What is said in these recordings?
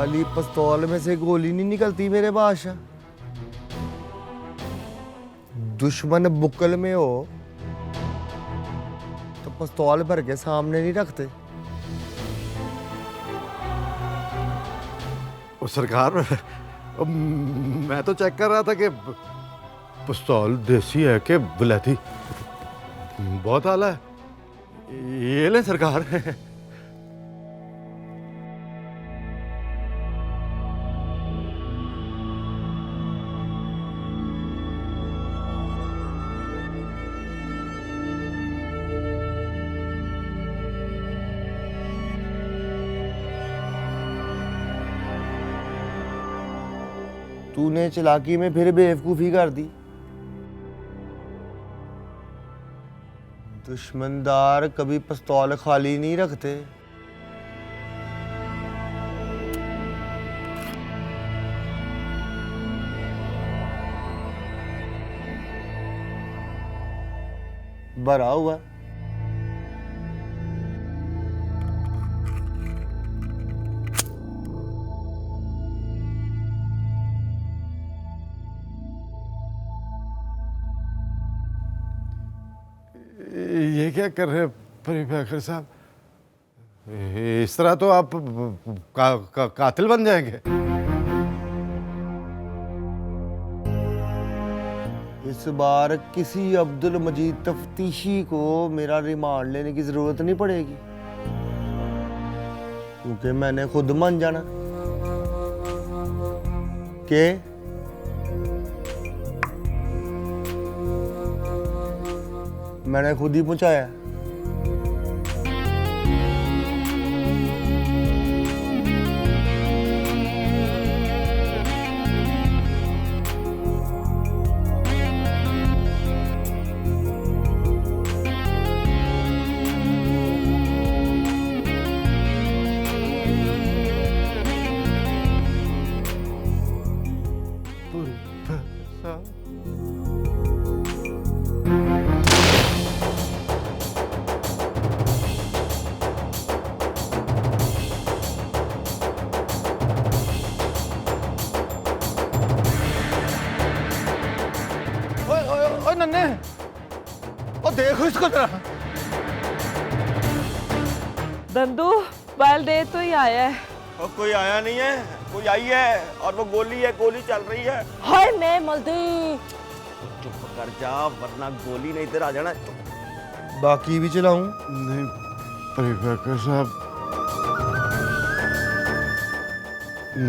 खाली पिस्तौल में से गोली नहीं निकलती मेरे बादशाह। दुश्मन बुक्कल में हो तो पिस्तौल भर के सामने नहीं रखते। सरकार, मैं तो चेक कर रहा था कि पिस्तौल देसी है कि विलायती। बहुत आला है, ये ले सरकार। तूने चालाकी में फिर बेवकूफी कर दी। दुश्मनदार कभी पिस्तौल खाली नहीं रखते। भरा हुआ ये क्या कर रहे हैं प्रीफेक्टर साहब? इस तरह तो आप कातिल बन जाएंगे। इस बार किसी अब्दुल मजीद तफ्तीशी को मेरा रिमांड लेने की जरूरत नहीं पड़ेगी, क्योंकि मैंने खुद मान जाना कि मैंने खुद ही पहुंचाया। नन्हे, और देखो इसको जरा। दंदू, बैल दे तो ही आया है। और कोई आया नहीं है, कोई आई है और वो गोली है, गोली चल रही है। हाय मैं मल्दी। चुप कर जा वरना गोली नहीं इधर आ जाना। बाकी भी चलाऊं? नहीं प्रीफेक्टर साहब,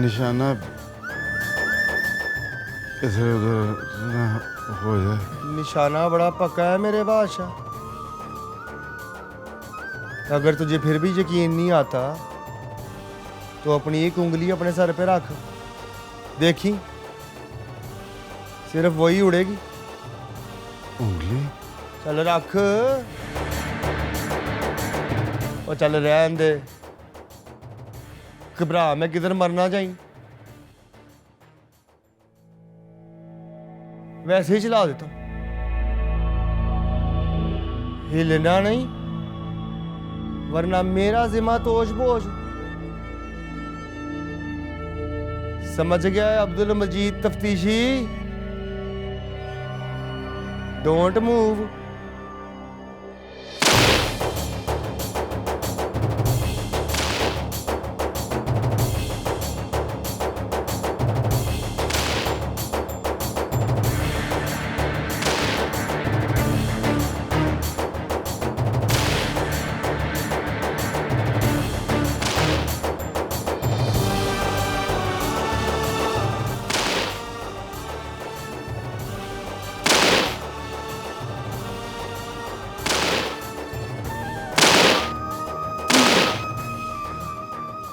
निशाना इधर उधर ना हो जाए। निशाना बड़ा पक्का है मेरे बादशाह। अगर तुझे फिर भी यकीन नहीं आता तो अपनी एक उंगली अपने सर पे रख, देखी सिर्फ वही उड़ेगी। उंगली? चल रख, और चल रहन दे। घबरा मैं किधर मरना चाहिए, वैसे ही चला देता हूं। हिलना नहीं वरना मेरा जिम्मा तोश बोझ। समझ गया अब्दुल मजीद तफ्तीशी? Don't move.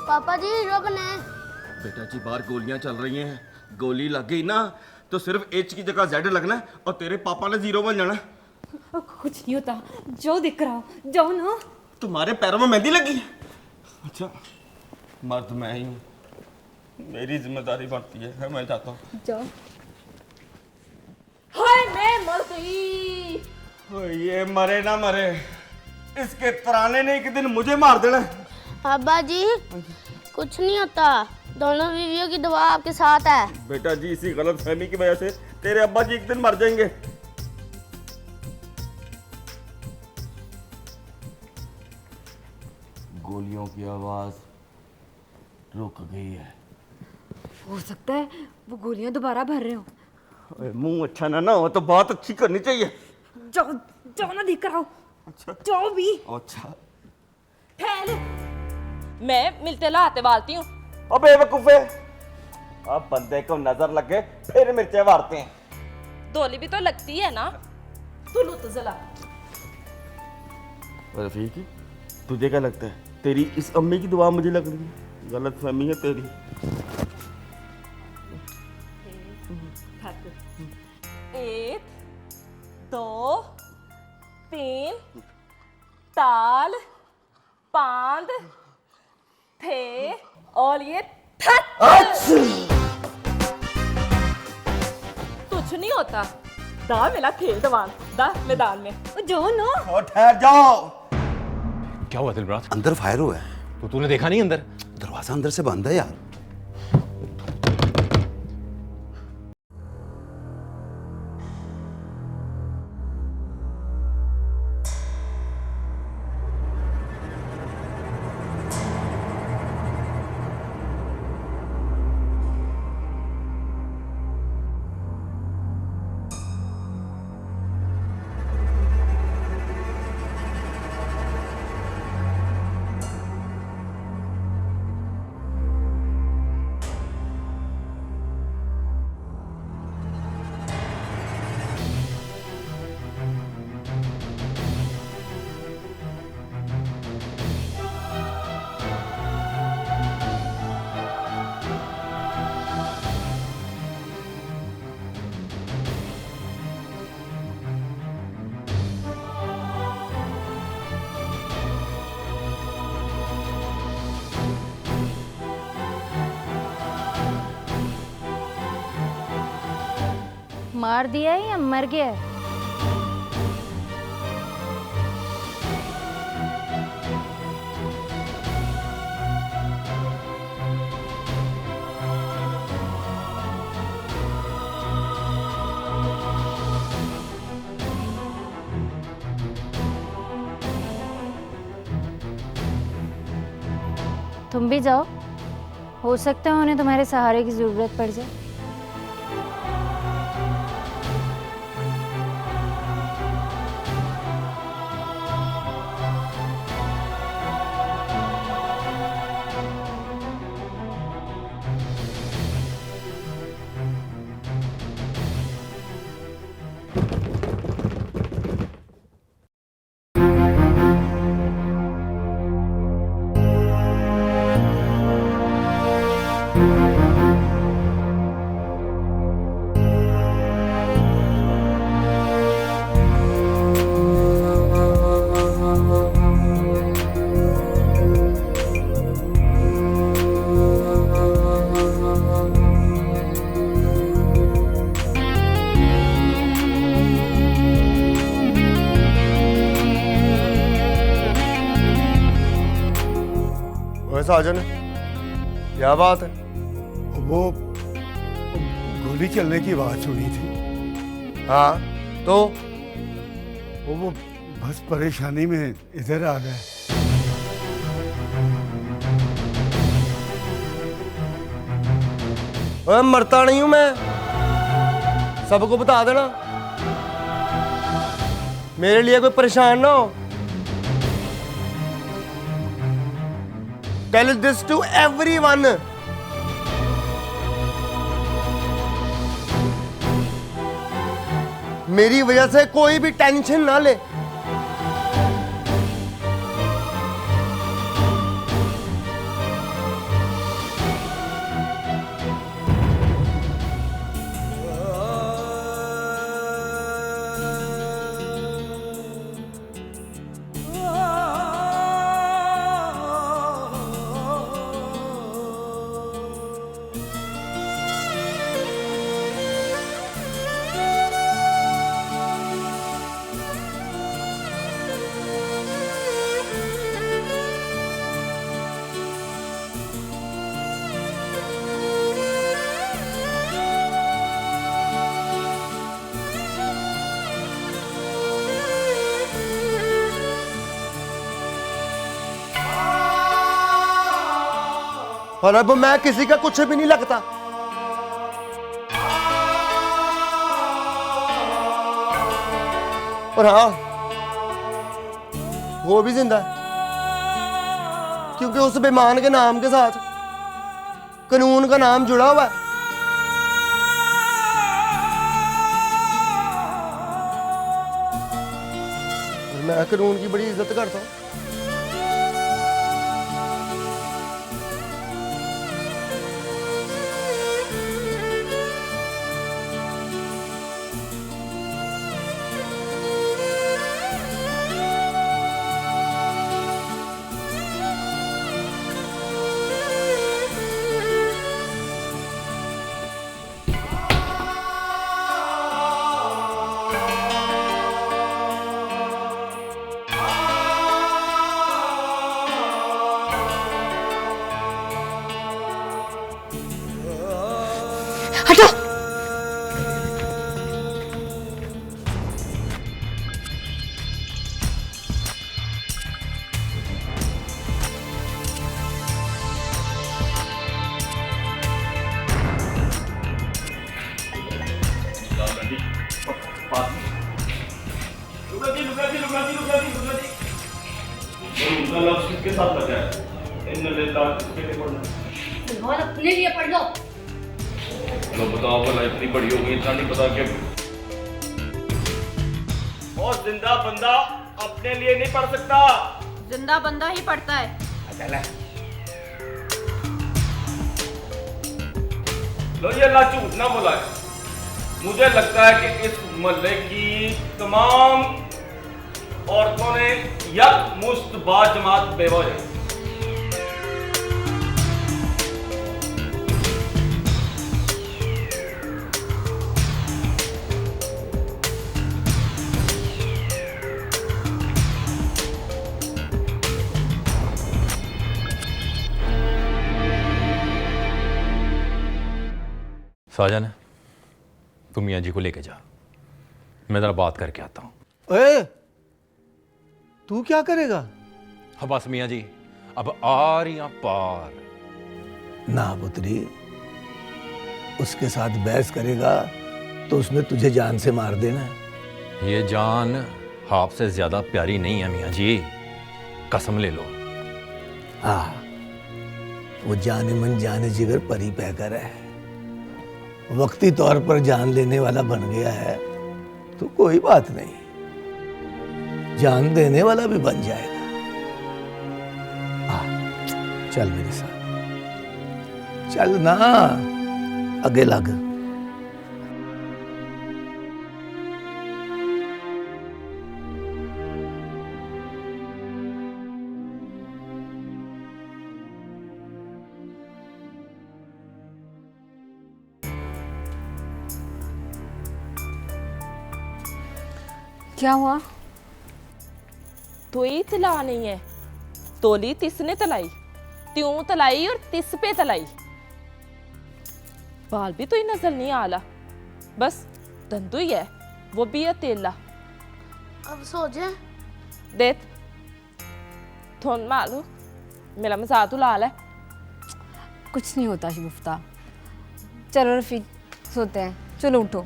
पापा जी हीरो बने। बेटा जी बाहर गोलियां चल रही हैं, गोली लग गई ना तो सिर्फ एच की जगह जेड लगना है और तेरे पापा ने जीरो बन जाना। कुछ नहीं होता, जाओ देख रहा हूँ, जाओ ना। तुम्हारे पैरों में मेहंदी लगी है? अच्छा, मर्द मैं ही हूँ, मेरी जिम्मेदारी बनती है, मैं जाता हूँ। जाओ। हाय मैं मर गई। ये मरे ना मरे, इसके तराने ने एक दिन मुझे मार देना। पापा जी कुछ नहीं होता, दोनों बीवियों की दुआ आपके साथ है। बेटा जी, इसी गलत फहमी की वजह से तेरे अब्बा जी एक दिन मर जाएंगे। गोलियों की आवाज रुक गई है। हो सकता है वो गोलियां दोबारा भर रहे हो। अरे मुंह अच्छा ना हो तो बात अच्छी करनी चाहिए। जाओ जाओ ना, देख कर आओ। अच्छा जाओ भी। अच्छा। ठहर। मैं मिलते लाते वालती हूँ। अबे बेवकूफे, अब बंदे को नजर लगे फिर मिर्चे मारते हैं। दोली भी तो लगती है ना। तू लो तो जला। रफीक, तुझे क्या लगता है तेरी इस अम्मी की दुआ मुझे लग रही है? गलत फहमी है तेरी। एक, दो, तीन, ताल, पांद, थे और ये कुछ नहीं होता। दा मिला खेल दवान दा मैदान में। जाओ ना। और ठहर जाओ। क्या हुआ दिलराज? अंदर फायर हुआ है। तो तूने देखा नहीं अंदर? दरवाजा अंदर से बंद है यार। मार दिया है या मर गया है? तुम भी जाओ, हो सकता है उन्हें तुम्हारे सहारे की जरूरत पड़ जाए। साजन, क्या बात है? वो गोली चलने की आवाज सुनी थी। हाँ तो वो बस परेशानी में इधर आ गए। ओए, मरता नहीं हूं मैं, सबको बता देना, मेरे लिए कोई परेशान ना हो। Tell this to everyone. मेरी वजह से कोई भी टेंशन ना ले। और अब मैं किसी का कुछ भी नहीं लगता। और हाँ, वो भी जिंदा है, क्योंकि उस बेईमान के नाम के साथ कानून का नाम जुड़ा हुआ है। और मैं कानून की बड़ी इज्जत करता हूँ। हटो। किसके साथ लगा है? अपने लिए पढ़ लो। लो बताओ, भला इतनी बड़ी हो गई, इतना नहीं पता कि और जिंदा बंदा अपने लिए नहीं पढ़ सकता। जिंदा बंदा ही पढ़ता है। लो ये अल्लाह झूठ ना बोला है। मुझे लगता है कि इस मोहल्ले की तमाम औरतों ने यक मुश्त बाजमात बेवा है। साजन, तुम मियाँ जी को लेके जा, मैं जरा बात करके आता हूँ। ओए, तू क्या करेगा? हाँ बस मियाँ जी, अब आर या पार। ना पुत्री, उसके साथ बहस करेगा तो उसने तुझे जान से मार देना है। ये जान आपसे ज्यादा प्यारी नहीं है मियाँ जी, कसम ले लो। हाँ, वो जाने मन जाने जिगर परी पैकर है, वक्ती तौर पर जान लेने वाला बन गया है तो कोई बात नहीं, जान देने वाला भी बन जाएगा। चल मेरे साथ, चल ना, आगे लग। क्या हुआ? तो ही तला नहीं है, तोली तिसने तलाई, त्यों तलाई और तिस पे तलाई। बाल भी तो ही नजर नहीं आला, बस धंधु ही है, वो भी है तेला। अब सो जाए। देत थोन मालू मेरा मजाक उलाल है। कुछ नहीं होता शिगुफ्ता। चलो रफीक, सोते हैं, चलो उठो।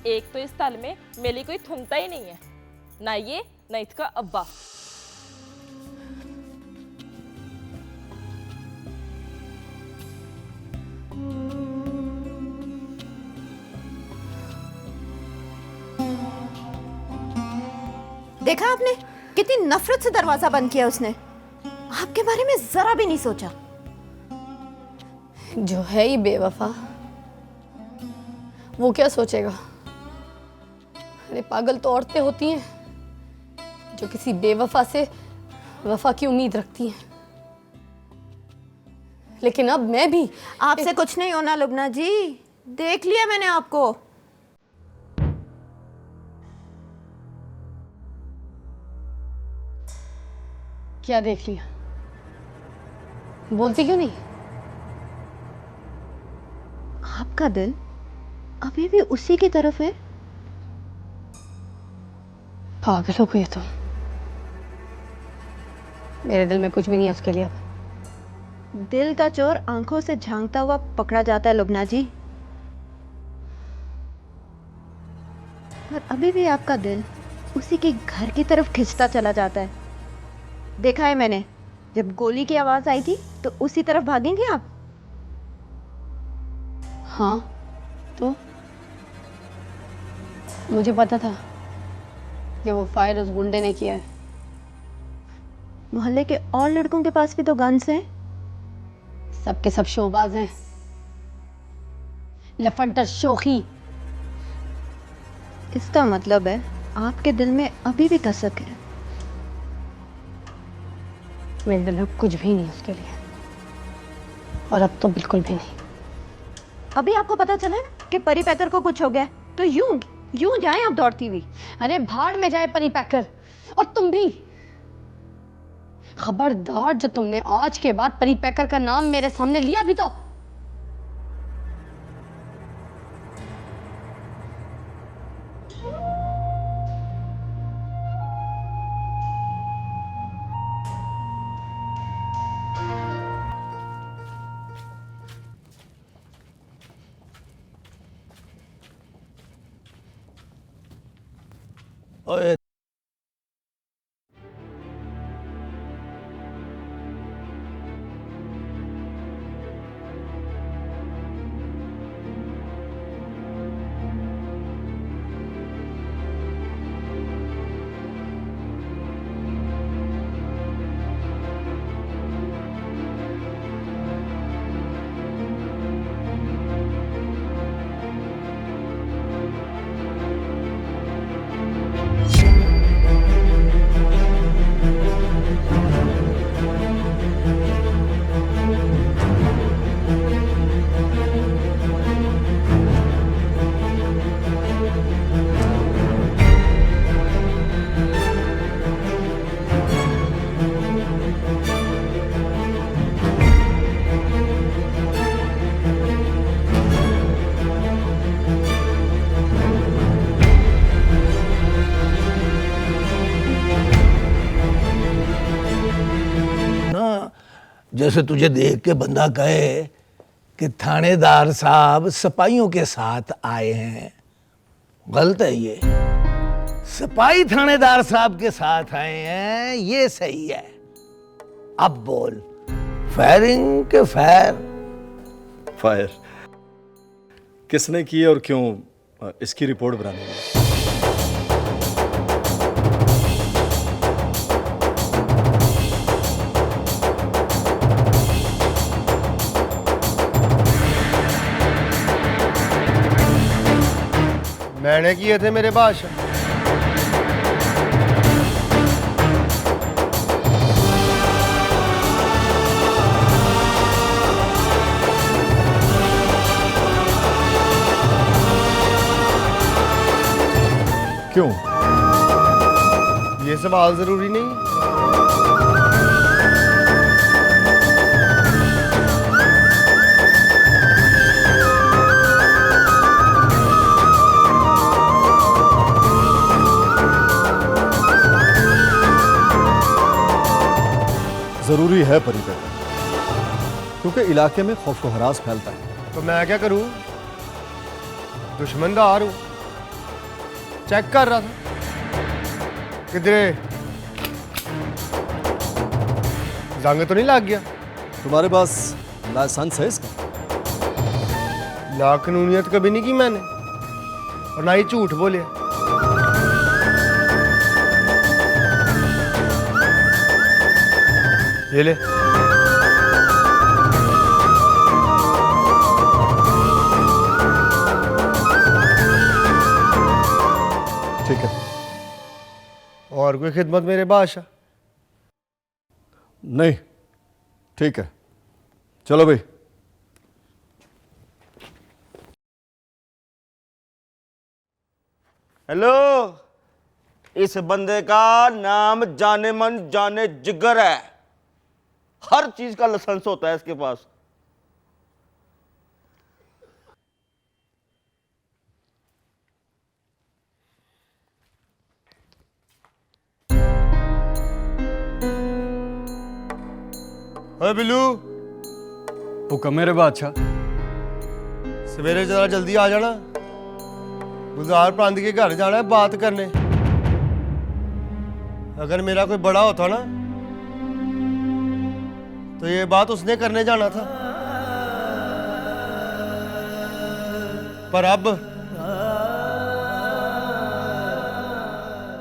एक तो इस तल में मेरी कोई थुमता ही नहीं है, ना ये ना इसका अब्बा। देखा आपने कितनी नफरत से दरवाजा बंद किया उसने, आपके बारे में जरा भी नहीं सोचा। जो है ही बेवफा, वो क्या सोचेगा? अरे पागल तो औरतें होती हैं जो किसी बेवफा से वफा की उम्मीद रखती हैं, लेकिन अब मैं भी आपसे कुछ नहीं होना लुबना जी, देख लिया मैंने आपको। क्या देख लिया? बोलती क्यों नहीं? आपका दिल अभी भी उसी की तरफ है। पागल हो गई तुम। मेरे दिल में कुछ भी नहीं है उसके लिए अब। दिल का चोर आंखों से झांकता हुआ पकड़ा जाता है लुबना जी। और अभी भी आपका दिल उसी के घर की तरफ खिंचता चला जाता है। देखा है मैंने, जब गोली की आवाज आई थी तो उसी तरफ भागेंगे आप। हाँ तो मुझे पता था कि वो फायर उस गुंडे ने किया है। मोहल्ले के और लड़कों के पास भी तो गन्स हैं। सबके सब शोबाज हैं, लफंटर शोखी। इसका मतलब है आपके दिल में अभी भी कसक है। मेरे दिल में कुछ भी नहीं उसके लिए, और अब तो बिल्कुल भी नहीं। अभी आपको पता चला ना कि परी पैकर को कुछ हो गया, तो यूं जाए आप दौड़ती हुई। अरे भाड़ में जाए परी पैकर, और तुम भी खबरदार, जो तुमने आज के बाद परी पैकर का नाम मेरे सामने लिया भी तो। ओए जैसे तुझे देख के बंदा कहे कि थानेदार साहब सिपाहियों के साथ आए हैं, गलत है ये। सिपाही थानेदार साहब के साथ आए हैं, ये सही है। अब बोल, फायरिंग के फायर? फायर किसने की और क्यों, इसकी रिपोर्ट बनानी है। मैंने किए थे मेरे बादशाह। क्यों? ये सवाल जरूरी नहीं है। जरूरी है परी पैकर, क्योंकि इलाके में खौफ व हरास फैलता है। तो मैं क्या करूं? दुश्मनदार हूं। चेक कर रहा था किधरे जंग तो नहीं लग गया। तुम्हारे पास लाइसेंस है इसका? लाकानूनियत कभी नहीं की मैंने, और ना ही झूठ बोले। ये ले। ठीक है। और कोई खिदमत मेरे बादशाह? नहीं, ठीक है, चलो भाई। हेलो, इस बंदे का नाम जाने मन जाने जिगर है। हर चीज का लाइसेंस होता है इसके पास। ओए बिल्लू, हुक्म मेरे बादशाह। सवेरे जरा जल्दी आ जाना, गुलजार प्रांत के घर जाना है बात करने। अगर मेरा कोई बड़ा होता ना तो ये बात उसने करने जाना था, पर अब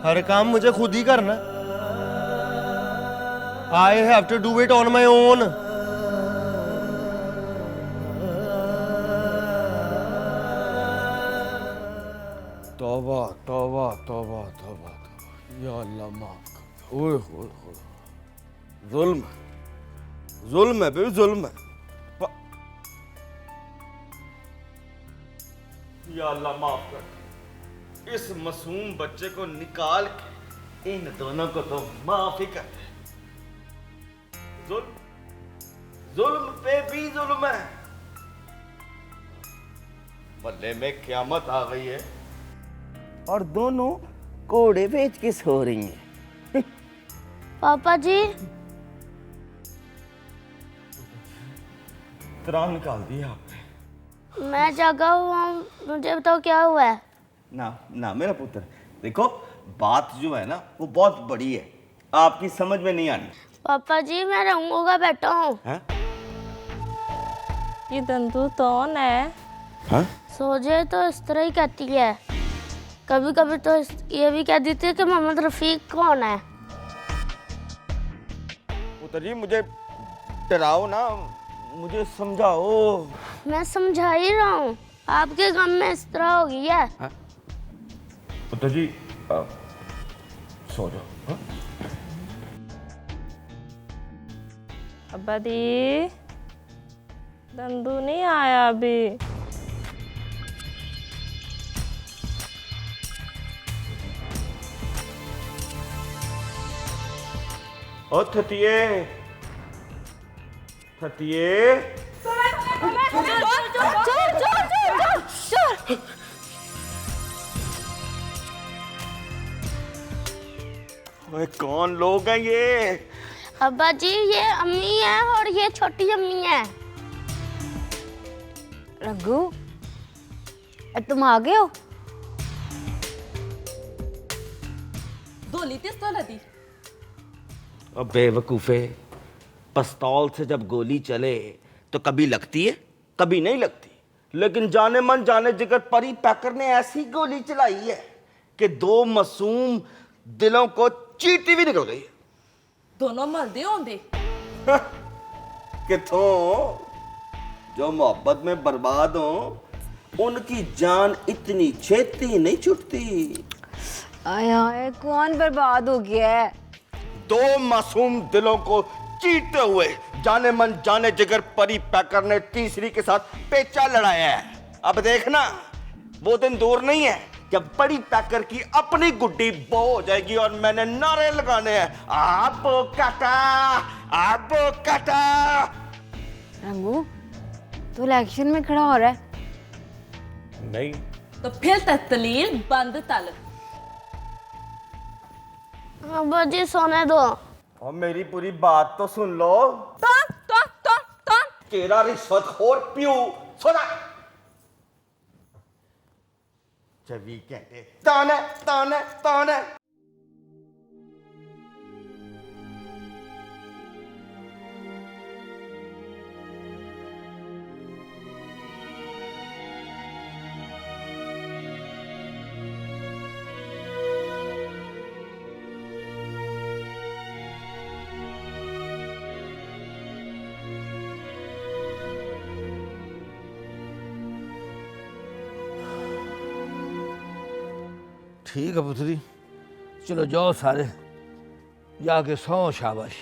हर काम मुझे खुद ही करना। I have to do it on my own. तौबा तौबा तौबा तौबा, या अल्लाह माफ कर। ओए होए, जुल्म जुल्म है बेबी, जुल्म है। या अल्लाह माफ कर, इस मासूम बच्चे को निकाल के इन दोनों को तो माफ ही कर दे। जुल्म जुल्म पे भी जुल्म है। बल्ले में क़यामत आ गई है और दोनों कोड़े बेच के सो रही हैं। पापा जी, त्राण निकाल दिया आपने। मैं जागा हुआ हूँ, मुझे बताओ क्या हुआ है। ना ना मेरा पुत्र, देखो बात जो है ना वो बहुत बड़ी है, आपकी समझ में नहीं आनी। पापा जी मैं रंगू का बेटा हूँ। ये दंदू कौन है? सोजे तो इस तरह ही कहती है, कभी कभी तो ये भी कह देती है कि मोहम्मद रफीक कौन है। पुत्र जी मुझे डराओ ना, मुझे समझाओ। मैं समझा ही रहा हूँ, आपके गम में इस तरह हो गई है। पुत्र जी सो जाओ। अब्बा दी, दंदू नहीं आया अभी। ओ थतिये थतिये, कौन लोग हैं ये? अब्बा जी ये अम्मी है और ये छोटी अम्मी है। रघु, तुम आ गए हो? धोली थी तो लदी। अब बेवकूफे, पिस्तौल से जब गोली चले तो कभी लगती है कभी नहीं लगती, लेकिन जाने मन जाने जिगर परी पैकर ने ऐसी गोली चलाई है कि दो मासूम दिलों को चींटी भी निकल गई। दोनों मलदे होंगे किथों, जो मोहब्बत में बर्बाद हो उनकी जान इतनी छेती नहीं छुटती। आय हाय, कौन बर्बाद हो गया है? दो मासूम दिलों को चीरते हुए जाने मन जाने जिगर परी पैकर ने तीसरी के साथ पेचा लड़ाया है। अब देखना वो दिन दूर नहीं है जब परी पैकर की अपनी गुड्डी बो हो जाएगी और मैंने नारे लगाने हैं, आबो काटा आबो काटा। रंगू, तू इलेक्शन में खड़ा हो रहा है? नहीं तो फिर तस्लील बंद तल। अब्बा जी सोने दो। और मेरी पूरी बात तो सुन लो। तेरा रिश्वतखोर प्यू सोना चवी कहते ताने ताने ताने। ठीक है पुत्री, चलो जाओ सारे, जाके सो शाबाश।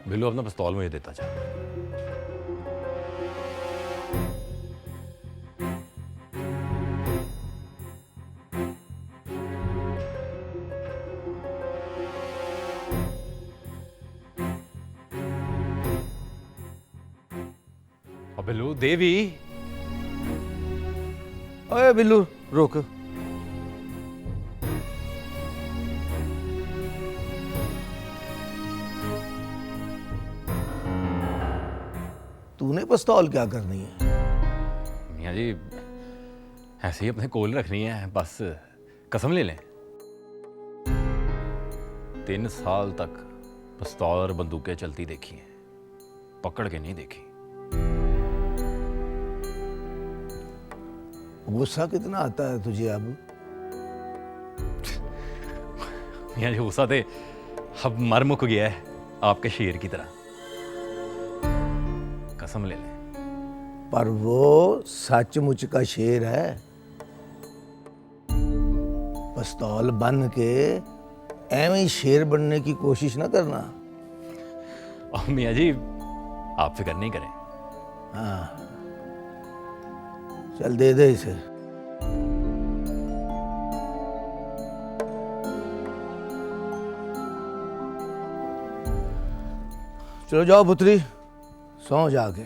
बिल्लू अपना पिस्तौल मुझे देता जा। अब बिल्लू देवी, ओए बिल्लू रुक। तूने पिस्तौल क्या करनी है? मियाँ जी ऐसे ही अपने कोल रखनी है, बस कसम ले लें 3 साल तक पिस्तौल और बंदूकें चलती देखी हैं, पकड़ के नहीं देखी। गुस्सा कितना आता है तुझे अब? मियाँ जी गुस्सा थे अब मर मुक गया है आपके शेर की तरह, कसम ले लें। पर वो सचमुच का शेर है। पिस्तौल बन के एवं ही शेर बनने की कोशिश ना करना। और मियाँ जी आप फिक्र नहीं करें। हाँ चल दे दे इसे। चलो जाओ पुत्री, सो जाके।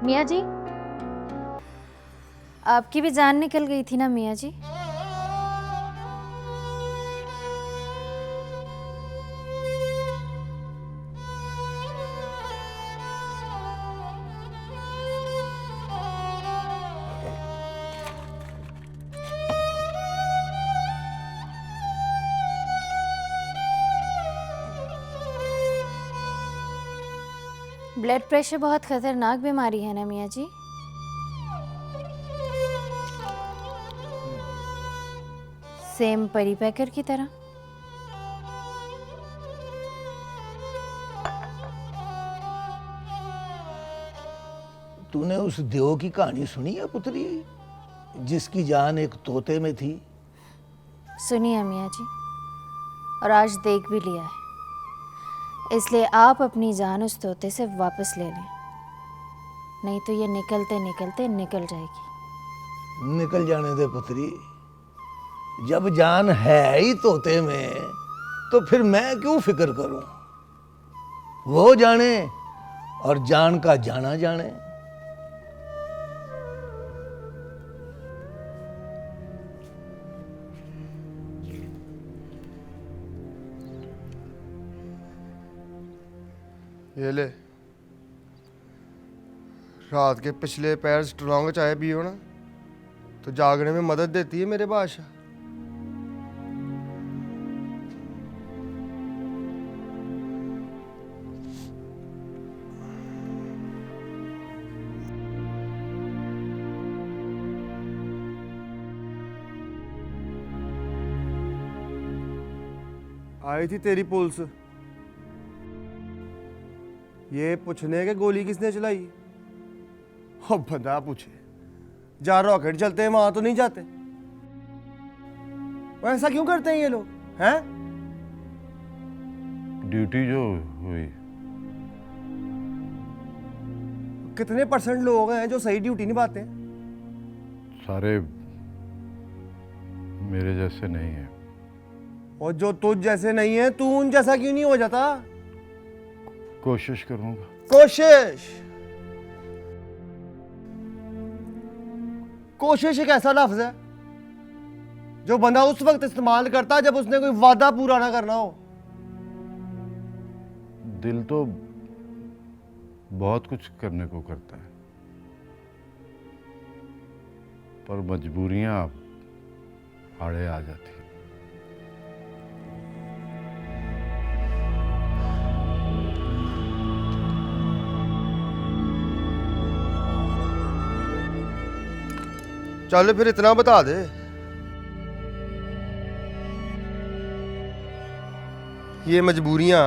मियाँ जी, आपकी भी जान निकल गई थी ना मियाँ जी? ब्लड प्रेशर बहुत खतरनाक बीमारी है ना मियाँ जी? सेम परी पैकर की तरह। तूने उस देव की कहानी सुनी है पुत्री, जिसकी जान एक तोते में थी? सुनिए मियाँ जी, और आज देख भी लिया है, इसलिए आप अपनी जान उस तोते से वापस ले लें, नहीं तो ये निकलते निकलते निकल जाएगी। निकल जाने दे पुत्री, जब जान है ही तोते में तो फिर मैं क्यों फिक्र करूं? वो जाने और जान का जाना जाने। ये ले, रात के पिछले पैर स्ट्रॉन्ग चाय पियो ना तो जागने में मदद देती है मेरे बादशाह। आई थी तेरी पुलिस ये पूछने के गोली किसने चलाई। अब बंदा पूछे जहाँ रॉकेट चलते हैं वहां तो नहीं जाते। वो ऐसा क्यों करते हैं ये लोग, हैं? ड्यूटी जो हुई। कितने % लोग हैं जो सही ड्यूटी निभाते हैं? सारे मेरे जैसे नहीं है। और जो तुझ जैसे नहीं है तू उन जैसा क्यों नहीं हो जाता? कोशिश करूंगा। कोशिश एक ऐसा लफ्ज है जो बंदा उस वक्त इस्तेमाल करता है जब उसने कोई वादा पूरा ना करना हो। दिल तो बहुत कुछ करने को करता है, पर मजबूरियां आड़े आ जाती हैं। चल फिर इतना बता दे, ये मजबूरियां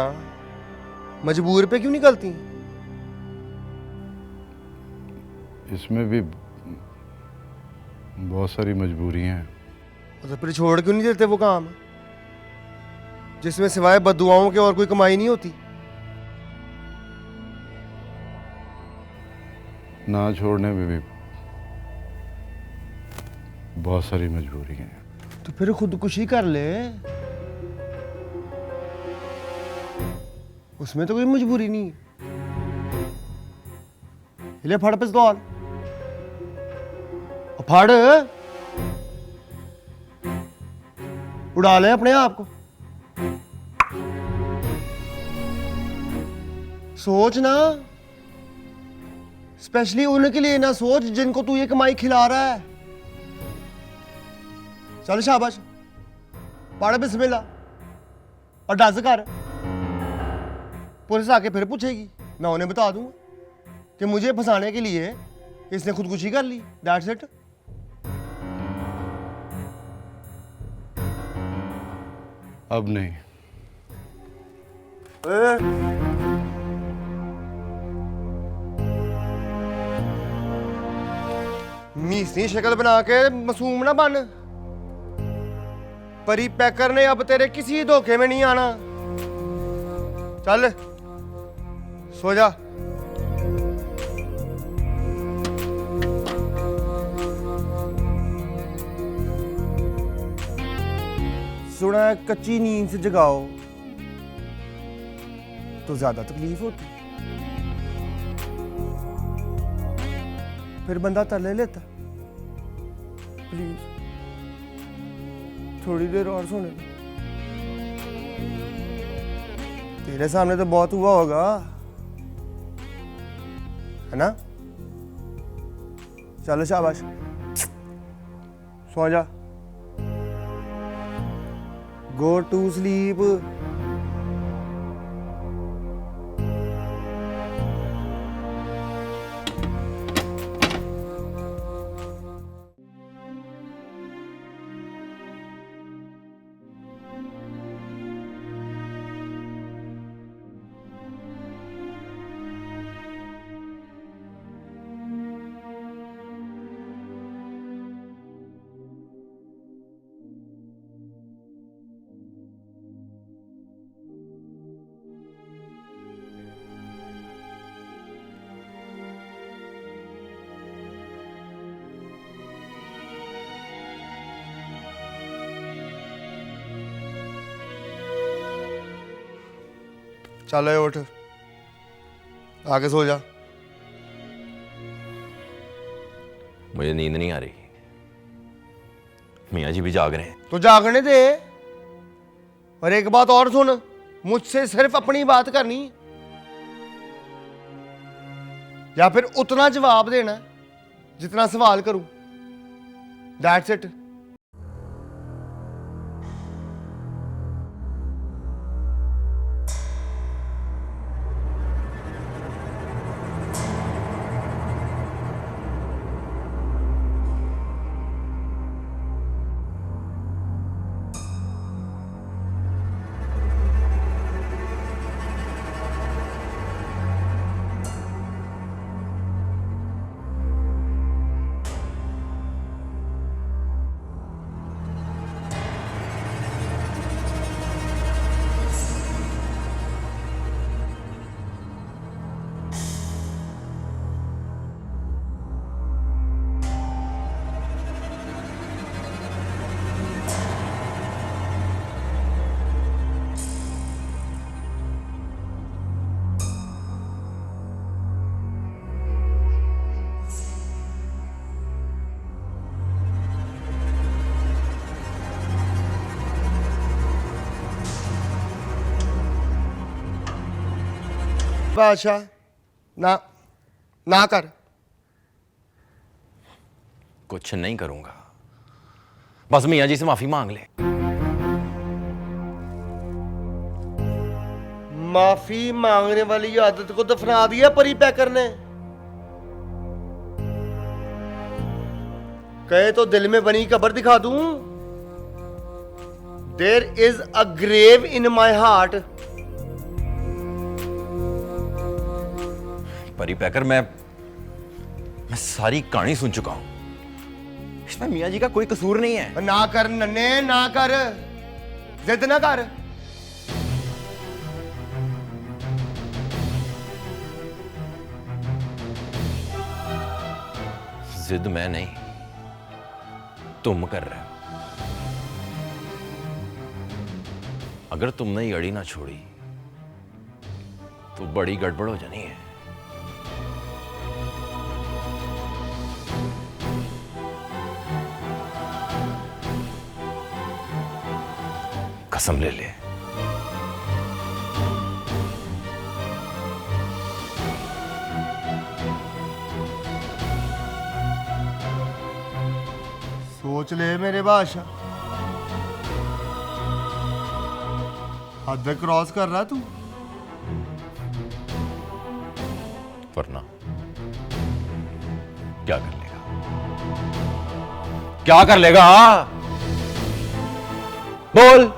मजबूर पे क्यों निकलती? इसमें भी बहुत सारी मजबूरियां हैं। तो फिर छोड़ क्यों नहीं देते वो काम जिसमें सिवाय बद्दुआओं के और कोई कमाई नहीं होती? ना छोड़ने में भी बहुत सारी मजबूरी हैं। तो फिर खुदकुशी कर ले, उसमें तो कोई मजबूरी नहीं है। ले फड़ पिस्तौल, फड़, उड़ा ले अपने आप को। सोच ना, स्पेशली उनके लिए ना सोच जिनको तू ये कमाई खिला रहा है। चल शाबाश, पढ़ बिस्मिल्लाह और डांस कर। पुलिस आके फिर पूछेगी, मैं उन्हें बता दूंगा कि मुझे फंसाने के लिए इसने खुदकुशी कर ली। That's it. अब नहीं। मीसनी शक्ल बना के मासूम ना बन। परी पैकर ने अब तेरे किसी धोखे में नहीं आना। चल सो जा। सुना है कच्ची नींद से जगाओ तो ज्यादा तकलीफ होती, फिर बंदा तरले लेता। प्लीज थोड़ी देर और सोने दो। तेरे सामने तो बहुत हुआ होगा, है ना? चलो शाबाश, सो जा। Go to sleep. चल उठ, आके सो जा। मुझे नींद नहीं आ रही। मियाँ जी भी जाग रहे हैं। तो जागने दे। और एक बात और सुन, मुझसे सिर्फ अपनी बात करनी या फिर उतना जवाब देना जितना सवाल करूं। That's it. बादशाह ना ना कर। कुछ नहीं करूंगा, बस मियाँ जी से माफी मांग ले। माफी मांगने वाली आदत को दफना दिया परी पैकर ने। कहे तो दिल में बनी कब्र दिखा दूं। There is a grave in my heart. परी पैकर, मैं सारी कहानी सुन चुका हूं। इसमें मियाँ जी का कोई कसूर नहीं है। ना कर नन्हे, ना कर, जिद ना कर। जिद मैं नहीं, तुम कर रहे हो। अगर तुमने ये अड़ी ना छोड़ी तो बड़ी गड़बड़ हो जानी है। कसम ले ले। सोच ले मेरे बादशाह, हद क्रॉस कर रहा तू। वरना क्या कर लेगा? क्या कर लेगा? बोल।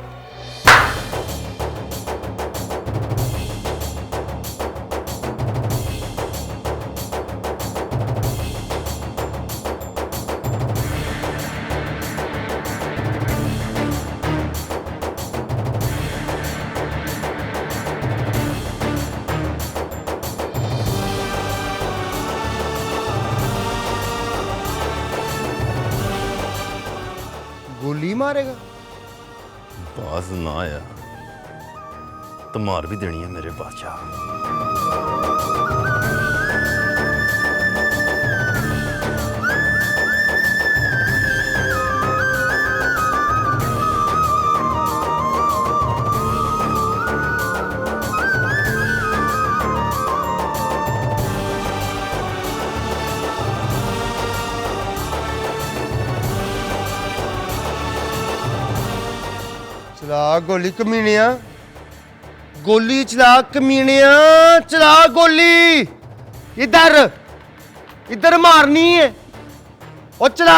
गोली मारेगा? बाज ना आया तो मार भी देनी है मेरे बादशाह। चला गोली कमीनिया, गोली चला कमीनिया, चला गोली। इधर इधर मारनी है। और चला।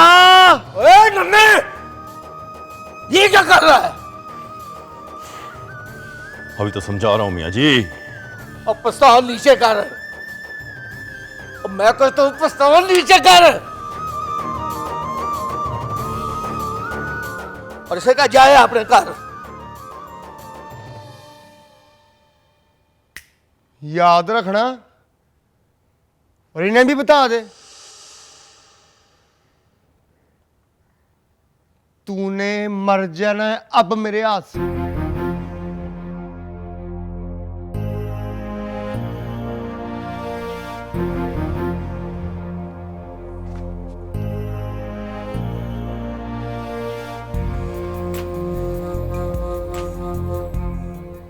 ओए नन्हे, ये क्या कर रहा है? अभी तो समझा रहा हूं मियां जी। अब पिस्तौल नीचे कर। अब मैं कहता हूं पिस्तौल नीचे कर। और इसे क्या जाए अपने घर। याद रखना और इन्हें भी बता दे, तूने मर जाना है अब मेरे हाथ से।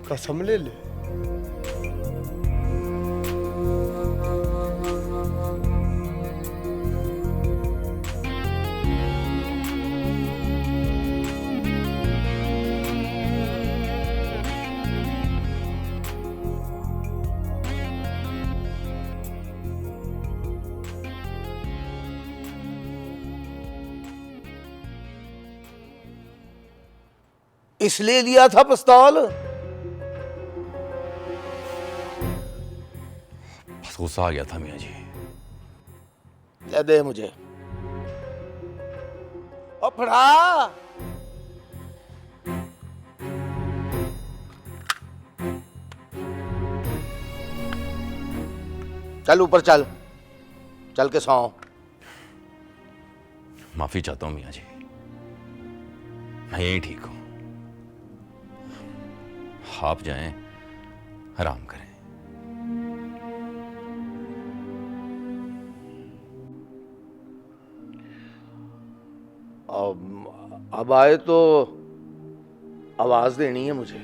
कसम ले ले। इसलिए लिया था पिस्तौल? बस गुस्सा आ गया था मियां जी। दे दे मुझे। और फड़ा। चल ऊपर चल, चल के सौ। माफी चाहता हूं मियां जी, मैं यही ठीक हूं। आप जाएं, आराम करें। अब आए तो आवाज देनी है मुझे।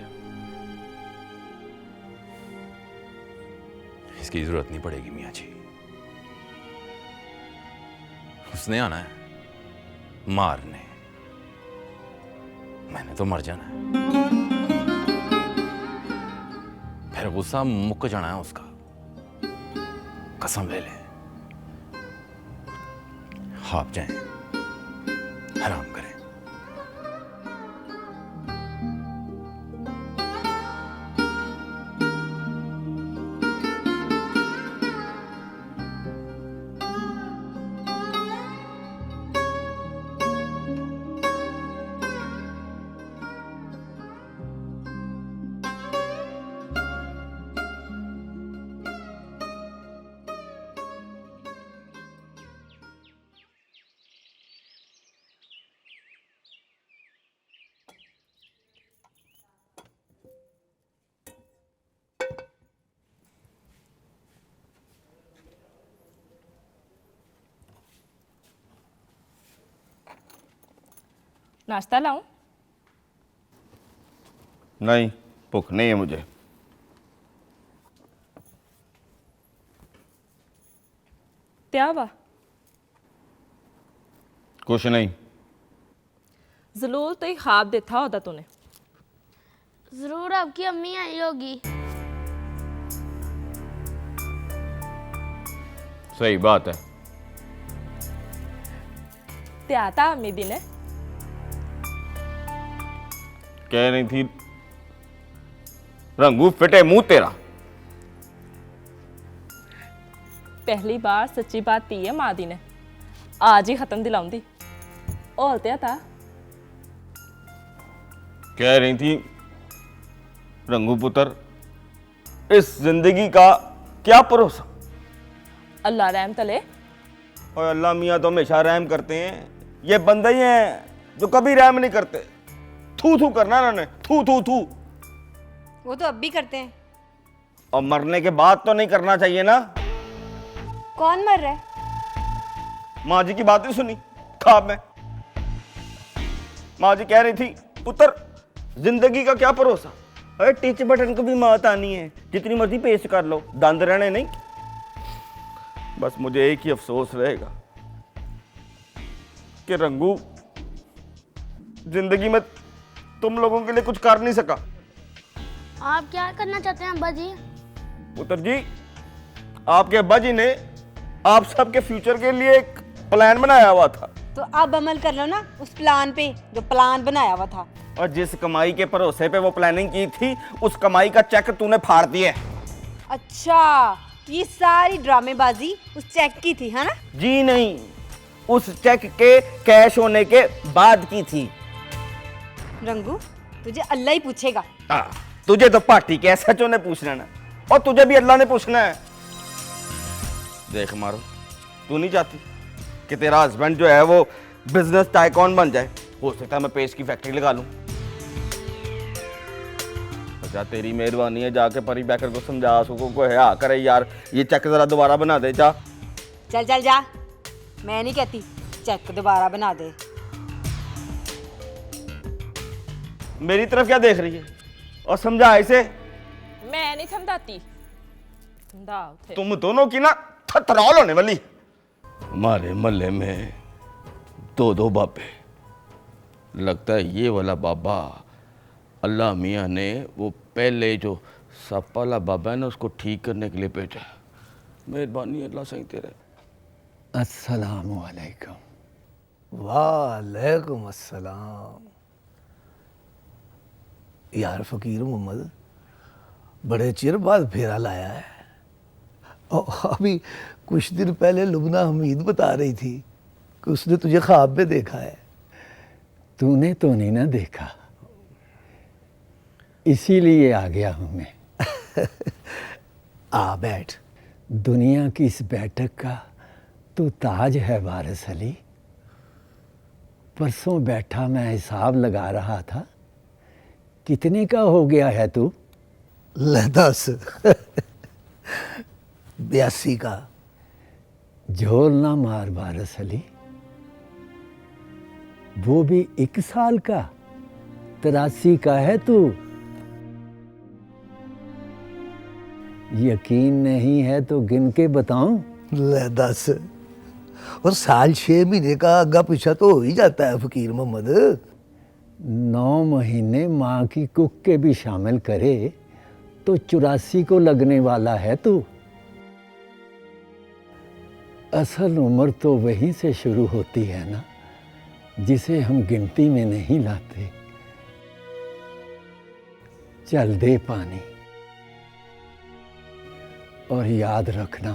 इसकी जरूरत नहीं पड़ेगी मियां जी। उसने आना है मारने, मैंने तो मर जाना है। फिर गुस्सा मुक जाना है उसका। कसम ले ले। आप जाएं, आराम करें। नाश्ता लाऊं? नहीं, भूख नहीं है मुझे। क्या वा? कुछ नहीं। जरूर तो ही ख्वाब देखा होता तूने। जरूर आपकी अम्मी आई होगी। सही बात है। त्या था अम्मी दी ने कह रही थी रंगू फिटे मुंह तेरा। पहली बार सच्ची बात दी है माँ दी ने, आज ही खत्म दिलाऊंदी। और त्या था कह रही थी रंगू पुत्र, इस जिंदगी का क्या भरोसा। अल्लाह रहम तले। और अल्लाह मियाँ तो हमेशा रहम करते हैं, ये बंदे ही हैं जो कभी रहम नहीं करते। थू थू करना इन्होंने, थू थू थू। वो तो अब भी करते हैं। और मरने के बाद तो नहीं करना चाहिए ना। कौन मर रहा है? माँ जी की बात नहीं सुनी ख्वाब में? माँ जी कह रही थी पुत्र जिंदगी का क्या भरोसा। अरे टीच बटन को भी मौत आनी है, जितनी मर्जी पेश कर लो, दंद रहने नहीं। बस मुझे एक ही अफसोस रहेगा कि रंगू जिंदगी में तुम लोगों के लिए कुछ कर नहीं सका। आप क्या करना चाहते हैं अब्बा जी? पुत्र जी, आपके अब्बा जी ने आप सबके फ्यूचर के लिए एक प्लान बनाया हुआ था। तो अब अमल कर लो ना उस प्लान पे जो प्लान बनाया हुआ था। और जिस कमाई के भरोसे पे वो प्लानिंग की थी, उस कमाई का चेक तूने फाड़ दिया। अच्छा, तो ये सारी ड्रामेबाजी उस चेक की थी, है ना? जी नहीं, उस चेक के कैश होने के बाद की थी। रंगू, तुझे अल्लाह ही पूछेगा। तुझे तो पार्टी के एसएचओ ने पूछना ना, और तुझे भी अल्लाह ने पूछना है। देख मारो, तू नहीं चाहती कि तेरा हस्बैंड जो है वो बिजनेस टाइकॉन बन जाए? हो सकता है मैं पेस्ट की फैक्ट्री लगा लूं। जा तेरी मेहरबानी है, जाके परी बैकर को समझा, उसको है करे यार ये चेक जरा दोबारा बना दे। जा चल चल जा, मैं नहीं कहती चेक दोबारा बना दे। मेरी तरफ क्या देख रही है? और समझा इसे। मैं नहीं समझाती, समझाओ थे। तुम दोनों की ना थथराल होने वाली। हमारे मोहल्ले में दो बाबे, लगता है ये वाला बाबा अल्लाह मियाँ ने वो पहले जो सप वाला बाबा है ना उसको ठीक करने के लिए भेजा। मेहरबानी अल्लाह सही तेरे। अस्सलामु अलैकुम। वालेकुम अस्सलाम। यार फ़कीर मोहम्मद, बड़े चिर बाद फेरा लाया है। और अभी कुछ दिन पहले लुबना हमीद बता रही थी कि उसने तुझे ख्वाब में देखा है। तूने तो नहीं ना देखा, इसीलिए आ गया हूं मैं। आ बैठ। दुनिया की इस बैठक का तू ताज है वारिस अली। परसों बैठा मैं हिसाब लगा रहा था, कितने का हो गया है तू? ले 10। 82 का। झोल ना मार वारिस अली, वो भी 1 साल का। 83 का है तू। यकीन नहीं है तो गिन के बताऊं? ले 10। और साल 6 महीने का आगा पीछा तो हो ही जाता है फ़कीर मोहम्मद। 9 महीने माँ की कुक के भी शामिल करे तो 84 को लगने वाला है तू। असल उम्र तो वहीं से शुरू होती है ना, जिसे हम गिनती में नहीं लाते। चल दे पानी, और याद रखना,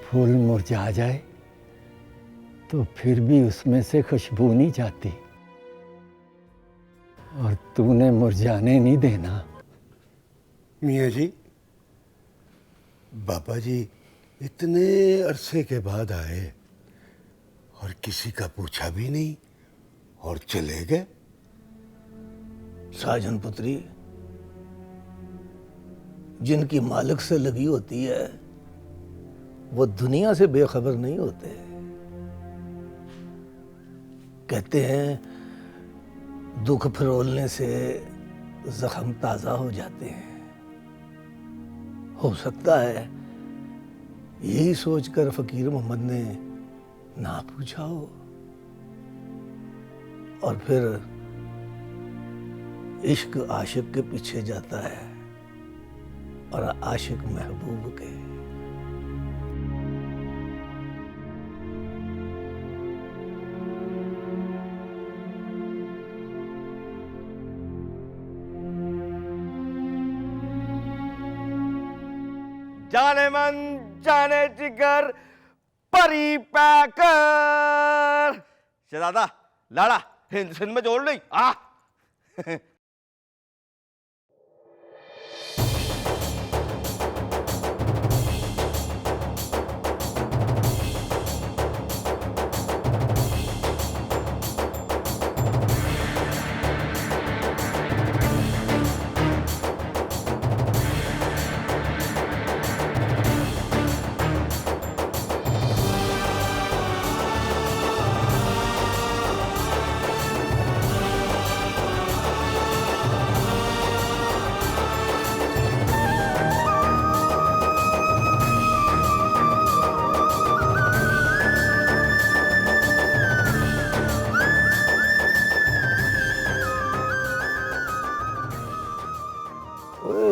फूल मुरझा जाए तो फिर भी उसमें से खुशबू नहीं जाती, और तूने मुरझाने नहीं देना। मियाँ जी, बाबा जी इतने अरसे के बाद आए और किसी का पूछा भी नहीं और चले गए। साजन पुत्री, जिनकी मालिक से लगी होती है वो दुनिया से बेखबर नहीं होते। कहते हैं दुख फरोलने से जख्म ताजा हो जाते हैं। हो सकता है यही सोचकर फकीर मोहम्मद ने ना पूछा हो, और फिर इश्क आशिक के पीछे जाता है और आशिक महबूब के। जाने मन जाने जिगर परी पैकर। शहजादा लाड़ा हिंद सिंध में जोड़ ली आ।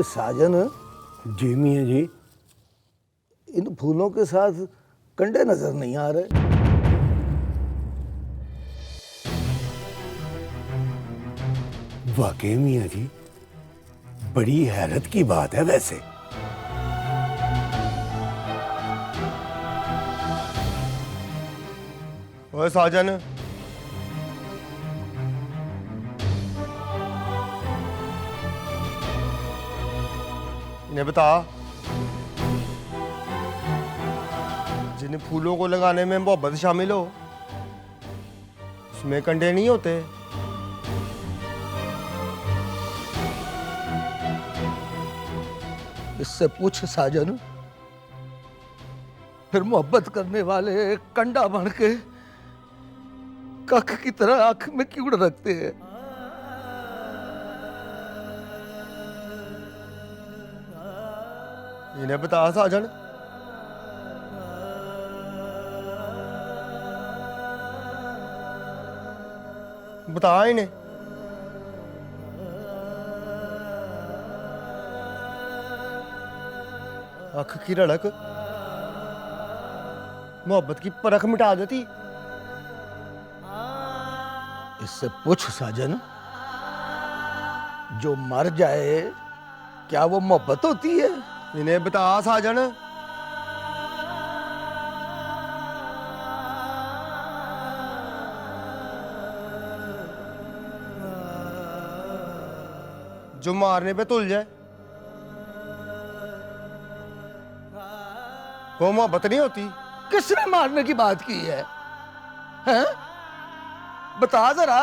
साजन, जी मियाँ जी। इन फूलों के साथ कंडे नजर नहीं आ रहे। वाकई मियाँ जी, बड़ी हैरत की बात है वैसे। ओए साजन, इन्हें बता, जिन फूलों को लगाने में मोहब्बत शामिल हो उसमें कंडे नहीं होते। इससे पूछ साजन, फिर मोहब्बत करने वाले कंडा बन के कख की तरह आंख में क्यों रखते हैं? इन्हें बता साजन, बता इन्हें। आंख की रड़क मोहब्बत की परख मिटा देती। इससे पूछ साजन, जो मर जाए क्या वो मोहब्बत होती है? इन्हें बता साजन। जो मारने पे तुल जाए वो मोहब्बत नहीं होती। किसने मारने की बात की है? हैं? बता जरा,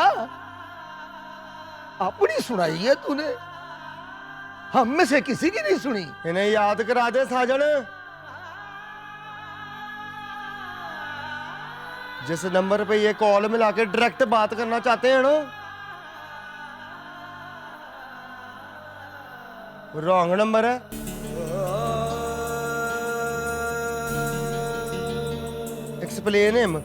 अपनी सुनाई है तूने, हम में से किसी की नहीं सुनी। इन्हें याद करा दे साजन। जिस नंबर पे ये कॉल मिला के डायरेक्ट बात करना चाहते हैं ना, रॉन्ग नंबर है। Explain him.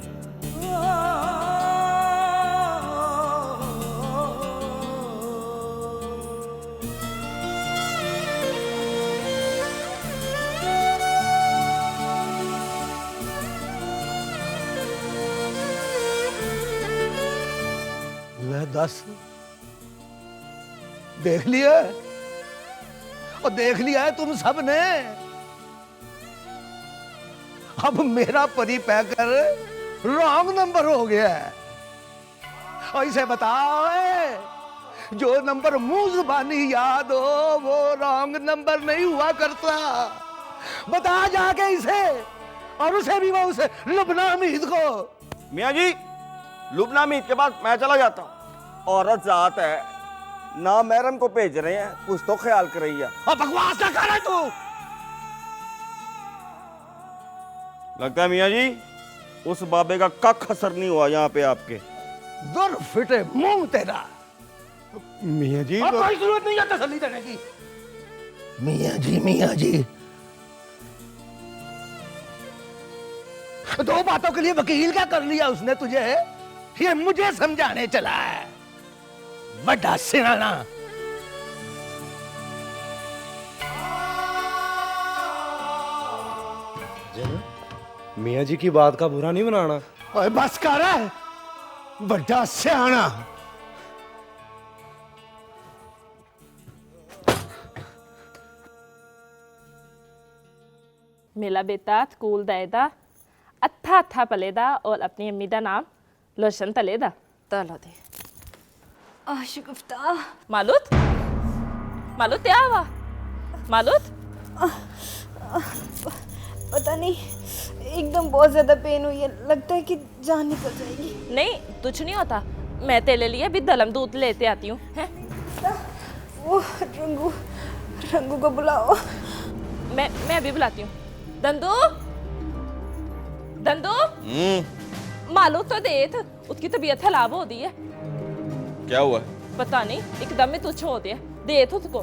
ले दस, देख लिया? और देख लिया है तुम सब ने। अब मेरा परी पैकर रॉन्ग नंबर हो गया है। और इसे बताओ, जो नंबर मुंह जुबानी याद हो वो रॉन्ग नंबर नहीं हुआ करता। बता जाके इसे, और उसे भी, वो उसे लुबना हमीद को। मियाँ जी, लुबना मीत के बाद मैं चला जाता हूँ। औरत जात है ना, महरम को भेज रहे हैं, कुछ तो ख्याल कर रही है। और बकवास ना कर रहा तू। लगता है मियाँ जी उस बाबे का कख असर नहीं हुआ यहाँ पे आपके। दुर फिटे मुंह तेरा। मियाँ जी अब कोई जरूरत नहीं है तसल्ली देने की। मियाँ जी दो बातों के लिए वकील क्या कर लिया उसने तुझे? ये मुझे समझाने चला है, बड़ा सिराना। मियाँ जी की बात का बुरा नहीं मनाना। ओए बस कर, बड़ा सियाना। मेरा बेटा स्कूल जाएगा, अच्छा अच्छा पलेदा और अपनी अम्मी का नाम लोशन तलेदा। तलो दे आशिकुफ्ता मालूत क्या हुआ मालूत? पता नहीं, एकदम बहुत ज्यादा पेन हुई है, लगता है कि जान निकल जाएगी। नहीं कुछ नहीं होता, मैं तेरे लिए भी दलम दूध लेते आती हूँ। वो रंगू को बुलाओ। मैं अभी बुलाती हूँ। दंदू मालूत तो देख, उसकी तबीयत खराब हो रही है। क्या हुआ? पता नहीं, एकदम में तुझ हो दिया, देख उसको।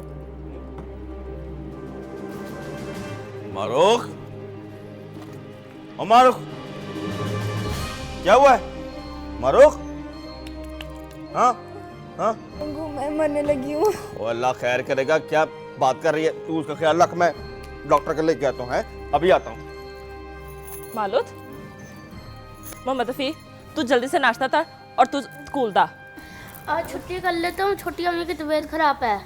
मारूख, मारूख, क्या हुआ है? मारूख, हाँ हाँ, रंगू मैं मरने लगी हूँ। ओ अल्लाह खैर करेगा। क्या बात कर रही है तू? उसका ख्याल रख, मैं डॉक्टर के लेके आता हूँ। है अभी आता हूँ। मालूत मोहम्मद रफी, तू जल्दी से नाश्ता कर और तू स्कूल दा। आज छुट्टी कर लेता हूँ, छोटी अम्मी की तबीयत खराब है।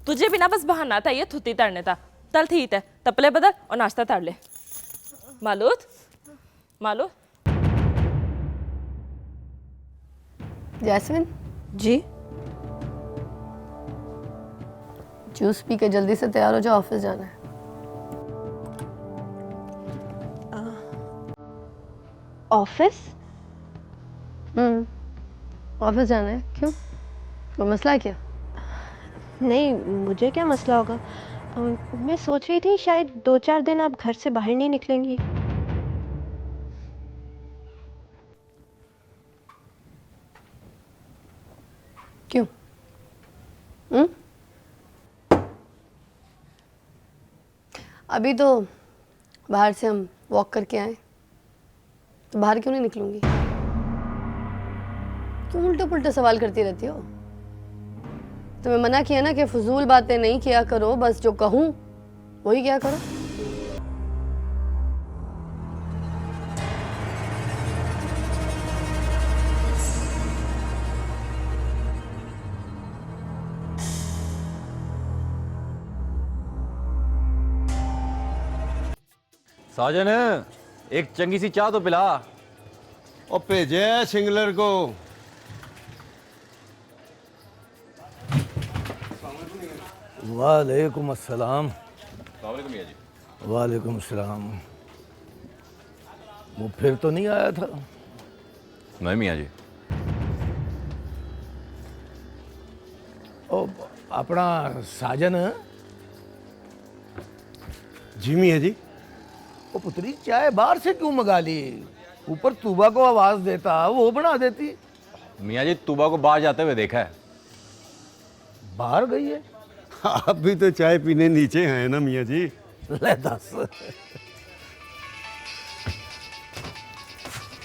तुझे बिना बस बहाना था ये थुत्ती तड़ने था। चल ठीक है, तपले बदल और नाश्ता तड़ ले। मालूत जैस्मिन जी जूस पी के जल्दी से तैयार हो जाओ, ऑफिस जाना है। ऑफिस? ऑफिस जाना है। क्यों, कोई मसला है क्या? नहीं, मुझे क्या मसला होगा। मैं सोच रही थी शायद 2-4 दिन आप घर से बाहर नहीं निकलेंगी। क्यों? अभी तो बाहर से हम वॉक करके आए, तो बाहर क्यों नहीं निकलूंगी? क्यों उल्टे पुल्टे सवाल करती रहती हो? तुम्हें मना किया ना कि फजूल बातें नहीं किया करो, बस जो कहूँ वही क्या करो। साजन एक चंगी सी चाय तो पिला। और भेजे सिंगलर को। वालेकुम अस्सलाम। मियाँ जी। वालेकुम अस्सलाम। वो फिर तो नहीं आया था? नहीं मियाँ जी। ओ अपना साजन। जी मियाँ जी। वो पुत्री चाय बाहर से क्यों मंगा ली? ऊपर तूबा को आवाज देता, वो बना देती। मियाँ जी तूबा को बाहर जाते हुए देखा है। बाहर गई है? आप भी तो चाय पीने नीचे हैं ना मियाँ जी। ले दस।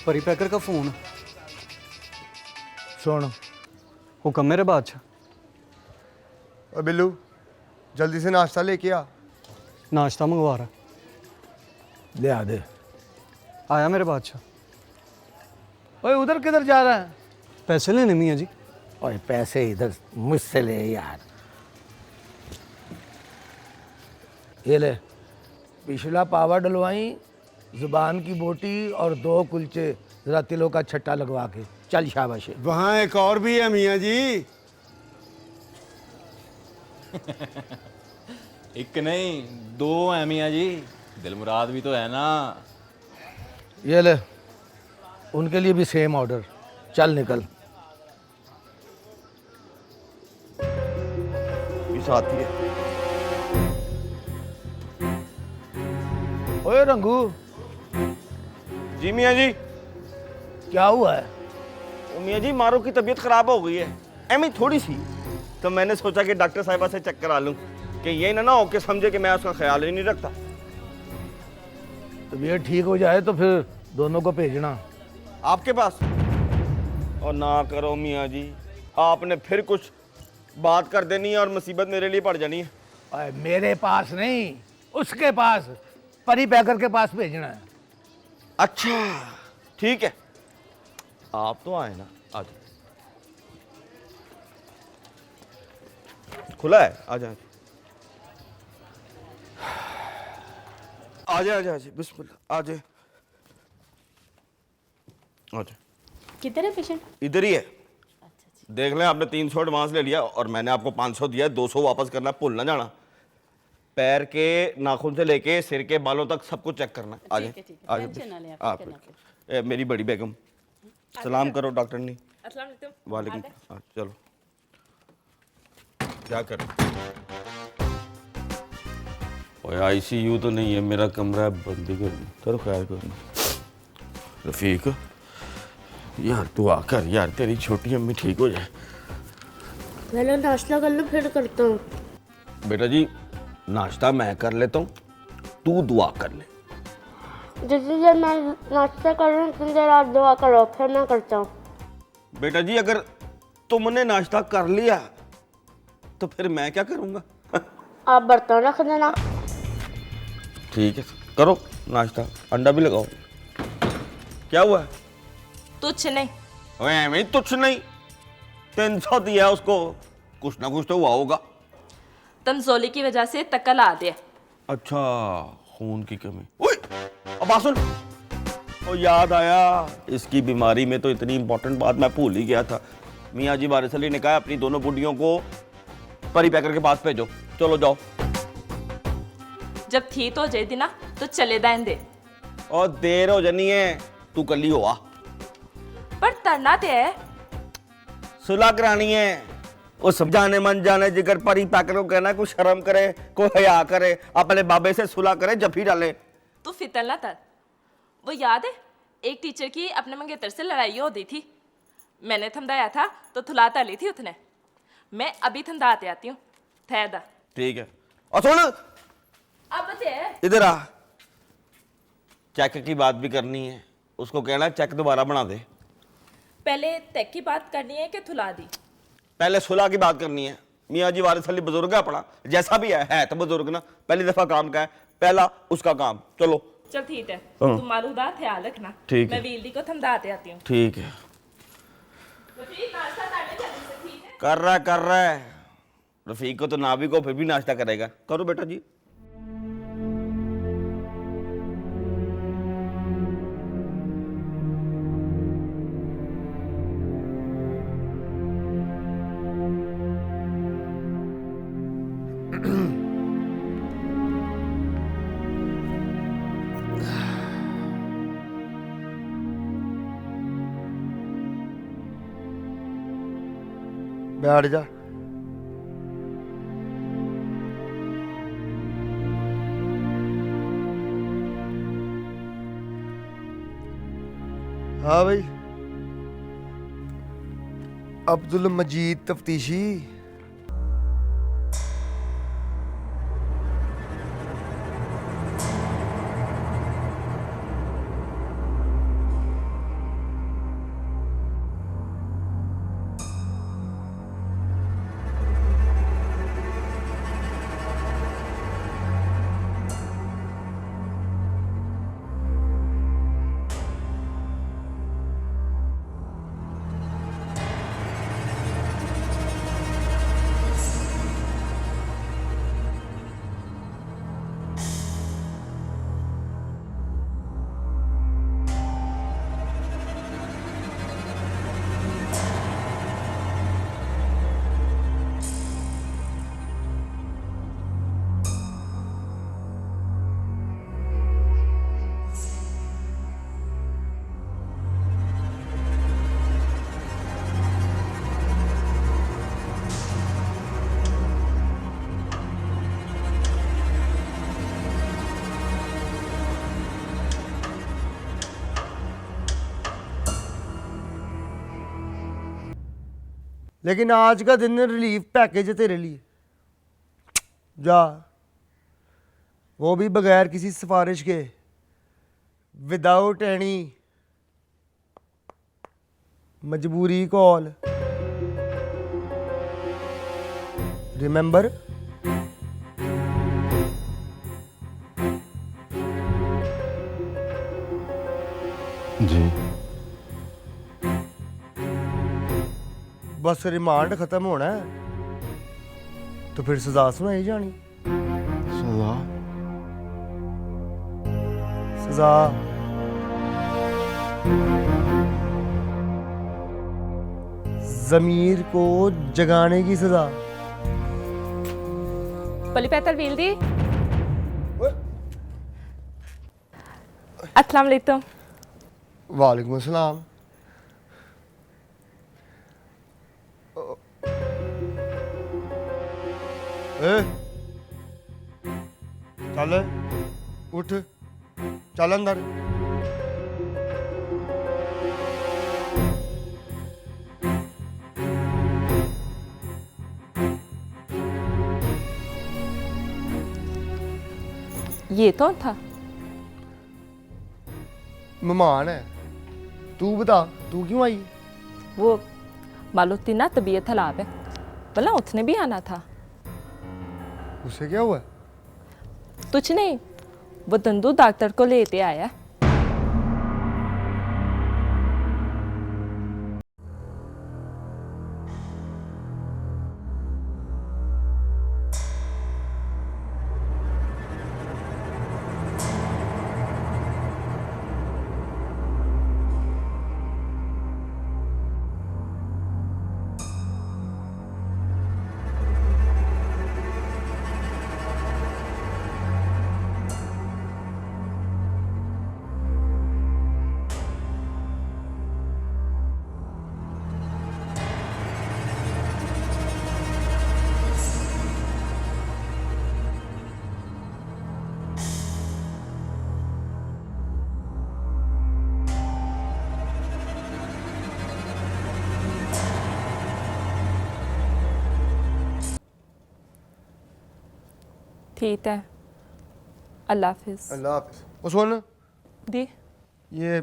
परी पैकर का फोन। सुन, हुक्म मेरे बादशाह। और बिल्लू जल्दी से नाश्ता लेके आ। नाश्ता मंगवा रहा। ले आ दे। आया मेरे बादशाह। ओए उधर किधर जा रहा है? पैसे लेने मियाँ जी। ओए पैसे इधर मुझसे ले यार। ये ले, पिछला पावा डलवाई, जुबान की बोटी और 2 कुलचे, जरा तिलों का छट्टा लगवा के। चल शाबाश। वहाँ एक और भी है मियाँ जी। एक नहीं 2 है मियाँ जी, दिल मुराद भी तो है ना। ये ले, उनके लिए भी सेम ऑर्डर। चल निकल। ये साथी है। ओए रंगू। जी मियाँ जी। क्या हुआ है? मियाँ जी मारो की तबीयत खराब हो गई है, एमी थोड़ी सी। तो मैंने सोचा कि डॉक्टर साहिबा से चेक करा लूं कि ये ना हो कि समझे कि मैं उसका ख्याल ही नहीं रखता। तबीयत ठीक हो जाए तो फिर दोनों को भेजना आपके पास। और ना करो मियाँ जी, आपने फिर कुछ बात कर देनी है और मुसीबत मेरे लिए पड़ जानी है। अरे मेरे पास नहीं, उसके पास, परी पैकर के पास भेजना है। अच्छा ठीक है, आप तो आए ना, आ जाओ। खुला है, आ जाए आ जाए आ जाए, बिस्मिल्लाह आ जाए आ जाए। किधर है पेशेंट? इधर ही है। देख लें, आपने 300 एडवांस ले लिया और मैंने आपको 500 दिया है, 200 वापस करना, भूल ना जाना। पैर के नाखून से लेके सिर के बालों तक सब कुछ चेक करना। आ जाए आ जाए आप। मेरी बड़ी बेगम, सलाम करो डॉक्टर ने। वालेकुम। चलो क्या कर, आईसीयू तो नहीं है, मेरा कमरा है, बंदी कर। चलो खैर करो। रफीक यार तू आकर यार, तेरी छोटी अम्मी ठीक हो जाए। पहले नाश्ता कर लो फिर करता हूँ। बेटा जी नाश्ता मैं कर लेता हूँ, तू दुआ कर ले। जितनी देर मैं नाश्ता कर रहा हूँ उतनी देर आप दुआ करो, फिर मैं करता हूँ। बेटा जी अगर तुमने नाश्ता कर लिया तो फिर मैं क्या करूँगा? आप बर्तन रख देना। ठीक है करो नाश्ता, अंडा भी लगाओ। क्या हुआ? तुच्छ नहीं। मैं तुच्छ नहीं, 300 दिया उसको, कुछ ना कुछ तो हुआ होगा। तंजोली की वजह से तकल आ दिया। अच्छा खून की कमी। अब सुन, ओ याद आया, इसकी बीमारी में तो इतनी इंपॉर्टेंट बात मैं भूल ही गया था। मियाँ जी वारिस अली ने कहा अपनी दोनों बुढ़ियों को परी पैकर के पास भेजो। चलो जाओ। जब थी तो जाए ना तो चले दाइन दे। और देर हो जानी है, तू कल ही हुआ। पर तरना ते है, सुलह करानी है। वो सब जाने मन जाने जिगर परी पैकर को कहना कोई शर्म करे, कोई हया करे, अपने बाबे से सुलह करे, जफी डाले। तू फितर ना तर। वो याद है एक टीचर की अपने मंगेतर से लड़ाई होती थी, मैंने थमदाया था तो थुलाता ली थी उसने। मैं अभी थमदाते आती हूँ। ठहर। ठीक है। और सुन अब बते इधर आ, चेक की बात भी करनी है। उसको कहना चेक दोबारा बना दे। पहले तक की बात करनी है कि थुला दी? पहले सुलह की बात करनी है। मियाँ जी वारिस अली बुजुर्ग है अपना, जैसा भी है तो बुजुर्ग ना। पहली दफा काम का है, पहला उसका काम। चलो चल ठीक है, तुम मालूदा ख्याल रखना। ठीक है। मैं वील दी को थमदाते आती हूँ। ठीक है। कर रहा है। रफीक को तो ना भी को फिर भी नाश्ता करेगा। करो बेटा जी। बैठ जा। हाँ भाई, अब्दुल मजीद तफ्तीशी। लेकिन आज का दिन रिलीफ पैकेज है तेरे लिए। जा, वो भी बगैर किसी सिफारिश के, विदाउट एनी मजबूरी कॉल। रिमेंबर? जी। बस रिमांड खत्म होना है तो फिर सजा सुनाई जानी। सजा? सजा जमीर को जगाने की सजा। पली पैतल वील दी। अस्सलाम वालेकुम। वालेकुम अस्सलाम। चल उठ, चल अंदर। ये कौन था? मेहमान है। तू बता, तू क्यों आई? वो मालूती ना तबीयत खराब है, बोला उसने भी आना था। उसे क्या हुआ? कुछ नहीं, वो दंदू डॉक्टर को लेते आया। ठीक है, अल्लाह हाफिज। अल्लाह हाफिज। वो सुन दी, ये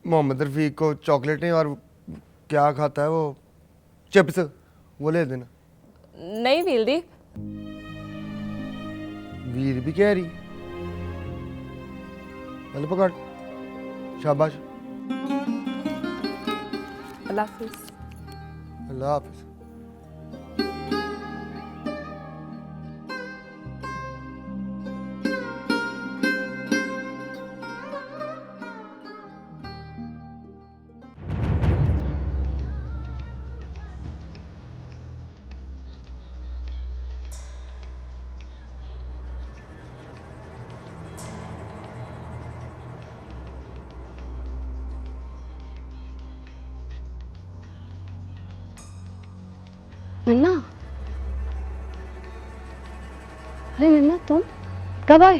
मोहम्मद रफ़ीक को चॉकलेटें और क्या खाता है वो, चिप्स, वो ले देना। नहीं वील दी। वीर भी कह रही। चल पकड़, शाबाश। अल्लाह हाफिज। अल्लाह हाफिज। नन्ना, अरे नन्ना तुम कब आए?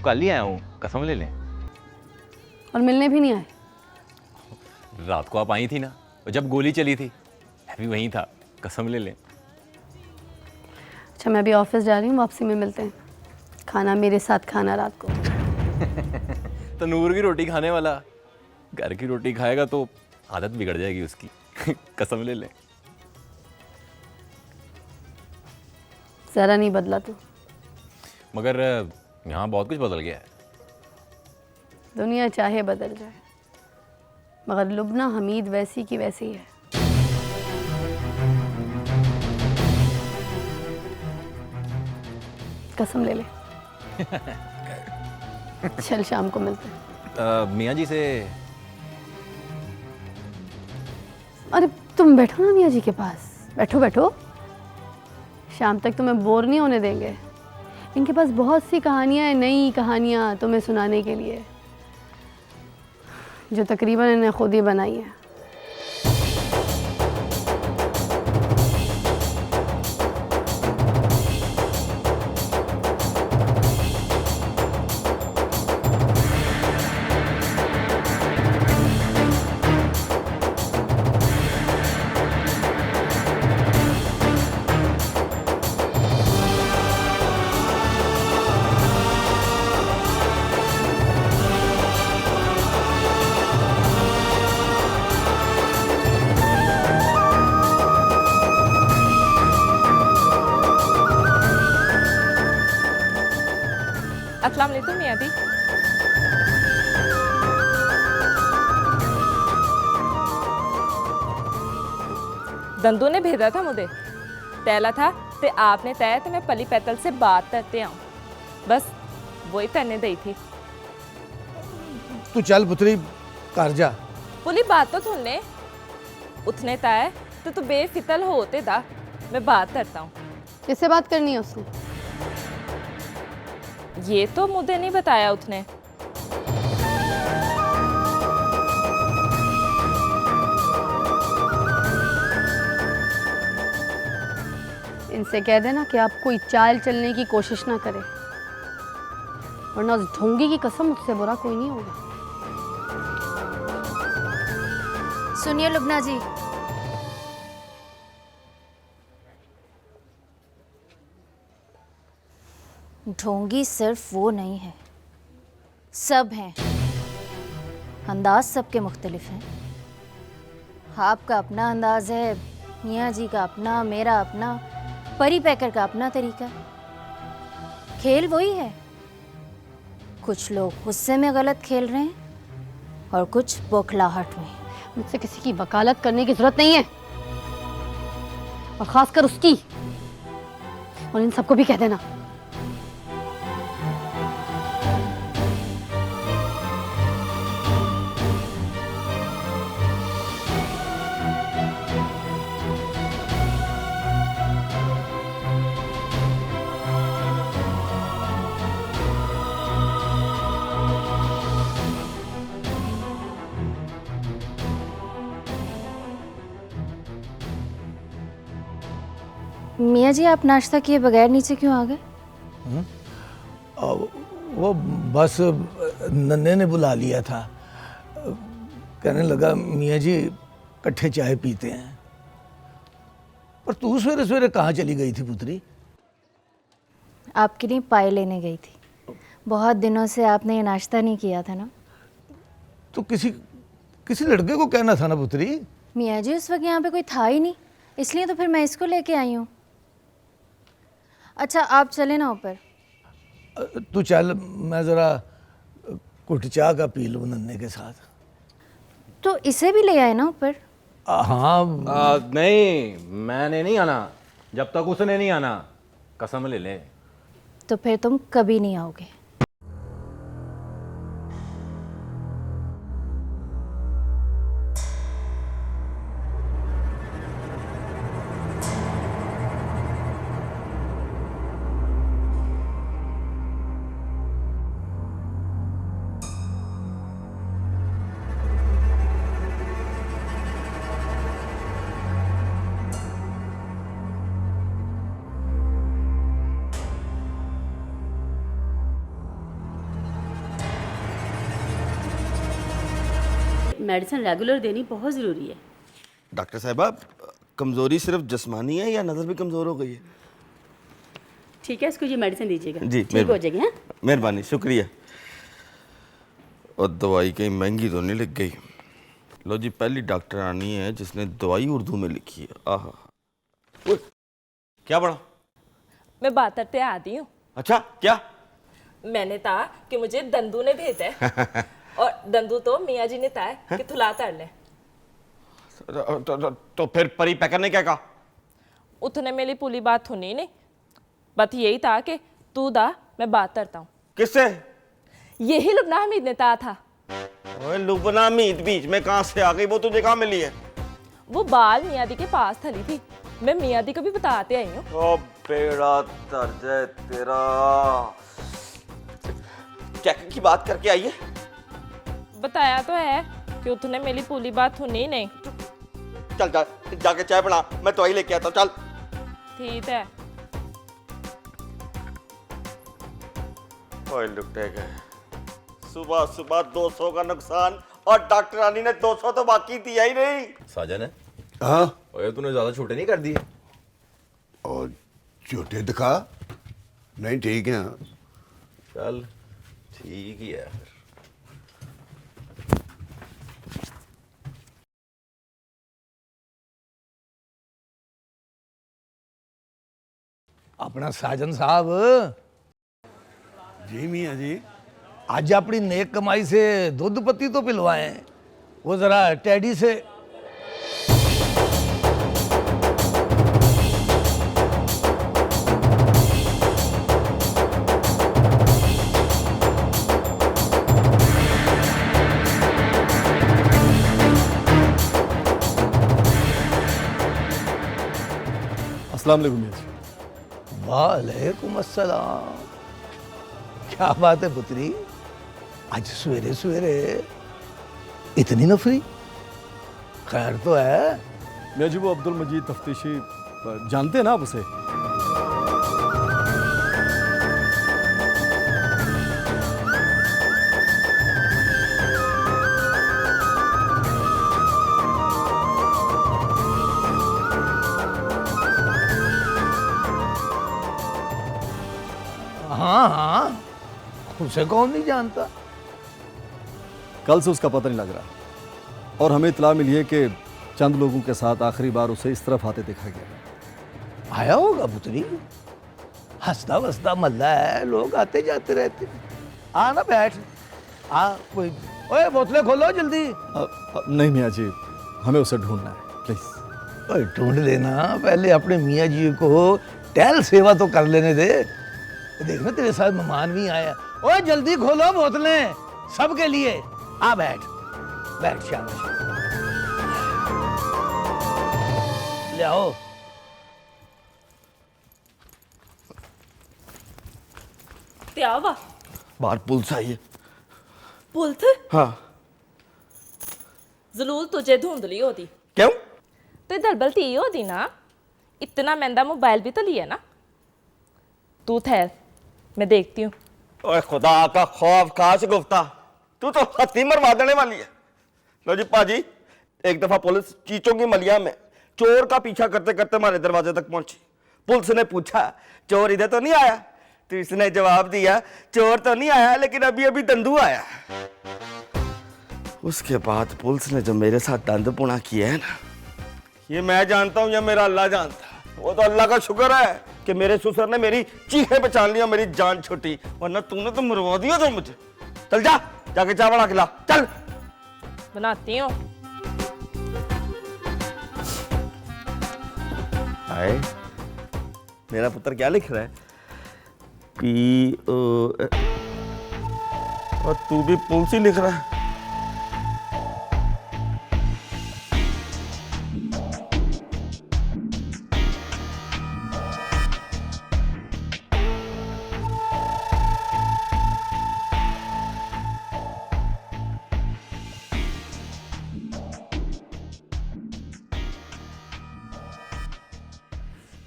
कल ही आया हूँ, कसम ले लें। और मिलने भी नहीं आए? रात को आप आई थी ना, जब गोली चली थी, मैं भी वहीं था, कसम ले लें। अच्छा, मैं भी ऑफिस जा रही हूँ, वापसी में मिलते हैं। खाना मेरे साथ खाना रात को। तंदूर की रोटी खाने वाला घर की रोटी खाएगा तो आदत बिगड़ जाएगी उसकी। कसम ले लें। ज़रा नहीं बदला तू। मगर यहाँ बहुत कुछ बदल गया है। दुनिया चाहे बदल जाए, मगर लुबना हमीद वैसी की वैसी है। कसम ले ले। चल शाम को मिलते हैं। मियाँ जी से। अरे तुम बैठो ना मियाँ जी के पास, बैठो बैठो। शाम तक तुम्हें बोर नहीं होने देंगे। इनके पास बहुत सी कहानियाँ हैं, नई कहानियाँ तुम्हें सुनाने के लिए, जो तकरीबन इन्हें खुद ही बनाई है। अस्सलाम वालेकुम मियाँ दी। दंदू ने भेजा था मुझे, तैला था ते आपने तय तो मैं पली पैतल से बात करते आऊँ, बस वही करने दी थी। तू चल पुत्री घर जा। पुली बात तो सुनने उठने तय तो तू बेफितल होते था, मैं बात करता हूँ। किससे बात करनी है उसने? ये तो मुझे नहीं बताया उसने। इनसे कह देना कि आप कोई चाल चलने की कोशिश ना करें, वरना उस ढोंगी की कसम मुझसे बुरा कोई नहीं होगा। सुनिए लुबना जी, ढोंगी सिर्फ वो नहीं है, सब हैं। अंदाज सबके मुख्तलिफ हैं। आपका अपना अंदाज है, मियाँ जी का अपना, मेरा अपना, परी पैकर का अपना तरीका। खेल वही है, कुछ लोग गुस्से में गलत खेल रहे हैं और कुछ बौखलाहट में। मुझसे किसी की वकालत करने की जरूरत नहीं है, और खासकर उसकी। और इन सबको भी कह देना। मियाँ जी, आप नाश्ता किए बगैर नीचे क्यों आ गए? वो बस नन्हे ने बुला लिया था, कहने लगा मियाँ जी इकट्ठे चाय पीते हैं। पर तू सवेरे सवेरे कहाँ चली गई थी पुत्री? आपके लिए पाए लेने गई थी। बहुत दिनों से आपने ये नाश्ता नहीं किया था ना। तो किसी लड़के को कहना था ना पुत्री। मियाँ जी, उस वक्त यहाँ पे कोई था ही नहीं, इसलिए तो फिर मैं इसको लेके आई हूँ। अच्छा, आप चले ना ऊपर। तू चल, मैं ज़रा कुट चाह का पी लूँ नन्हे के साथ। तो इसे भी ले आए ना ऊपर। हाँ नहीं, मैंने नहीं आना जब तक उसने नहीं आना, कसम ले ले। तो फिर तुम कभी नहीं आओगे। मेडिसिन रेगुलर देनी बहुत ज़रूरी है। डॉक्टर साहिबा, कमजोरी सिर्फ जिस्मानी है या नजर भी कमजोर हो गई है? ठीक है, इसको ये मेडिसिन दीजिएगा, जी, ठीक हो जाएगी। हाँ, मेहरबानी, शुक्रिया। और दवाई कहीं महंगी तो नहीं लग गई? लो जी, पहली डॉक्टर आनी है जिसने दवाई उर्दू में लिखी है। आहा, क्या पढ़ा? मैं बात करते आती हूँ। अच्छा, क्या? मैंने कहा कि मुझे दंदू ने भेजा है और दंदू तो मियाँ जी ने कहा कि थुला कर ले। तो फिर परी पैकर ने क्या कहा? उतने मेरी पूरी बात सुनी नहीं, बात यही था कि तू दा, मैं बात करता हूँ। किससे? यही लुबना हमीद ने कहा था। ओए लुबना हमीद बीच में कहाँ से आ गई? वो तुझे कहाँ मिली है? वो बाल मियाँ दी के पास थली थी, मैं मियाँ दी को भी बताते आई हूँ। ओ बेड़ा दर्द है तेरा। चेक की बात करके आई है? बताया तो है कि उसने मेरी पूरी बात सुनी नहीं। चल जा, जाके चाय बना, मैं दवाई लेके आता हूँ। चल। ठीक है। ओए लुटे गए, सुबह सुबह 200 का नुकसान, और डॉक्टर रानी ने 200 तो बाकी दिया ही नहीं। साजन है? हाँ। ओए तूने ज्यादा छोटे नहीं कर दिए? और छोटे दिखा? नहीं ठीक है। चल ठीक ही है फिर। अपना साजन साहब जी मियाँ जी, आज अपनी नेक कमाई से दूध पत्ती तो पिलवाएं, वो जरा टैडी से। अस्सलाम वालेकुम मियाँ जी। वालेकुम अस्सलाम। क्या बात है पुत्री, आज सवेरे सवेरे इतनी नफरी? खैर तो है? मियाँ जी वो अब्दुल मजीद तफ्तीशी, जानते हैं ना आप उसे? हाँ हाँ, उसे कौन नहीं जानता। कल से उसका पता नहीं लग रहा और हमें इतला मिली है कि चंद लोगों के साथ आखिरी बार उसे इस तरफ आते देखा गया। आया होगा पुत्री, हंसता वसता मल्ला है, लोग आते जाते रहते। आ ना बैठ, आ कोई। ओए बोतलें खोलो जल्दी। नहीं मियाँ जी, हमें उसे ढूंढना है, प्लीज। ओए ढूंढ लेना, पहले अपने मियाँ जी को टहल सेवा तो कर लेने दे। देखना तेरे साथ मेहमान भी आया। ओए जल्दी खोलो बोतलें, सबके लिए। आ बैठ बैठ, शाबाश। ले आओ। ते आवा बाहर पुलिस आई है। पुलिस? हाँ। जरूर तुझे धुंधली होती। क्यों? तो दलबलती होती ना, इतना महंगा मोबाइल भी तो लिया ना। तू ठहर, मैं देखती हूँ। ओए खुदा का खौफ, काश गुफ्ता, तू तो हत्ती मरवा देने वाली है। लो जी पाजी, एक दफा पुलिस चीचों की मलिया में चोर का पीछा करते करते हमारे दरवाजे तक पहुंची। पुलिस ने पूछा चोर इधर तो नहीं आया, तो इसने जवाब दिया चोर तो नहीं आया, लेकिन अभी अभी दंदू आया। उसके बाद पुलिस ने जो मेरे साथ दंदपुना किया है ना, ये मैं जानता हूं या मेरा अल्लाह जानता है। वो तो अल्लाह का शुक्र है कि मेरे ससुर ने मेरी चीखें पहचान लिया, मेरी जान छुट्टी, वरना तूने तो मरवा दिया था मुझे। चल जा, जाके चाय बना खिला, चल। बनाती हूँ। हाय, मेरा पुत्र क्या लिख रहा है? PO, और तू भी पुलिस ही लिख रहा है।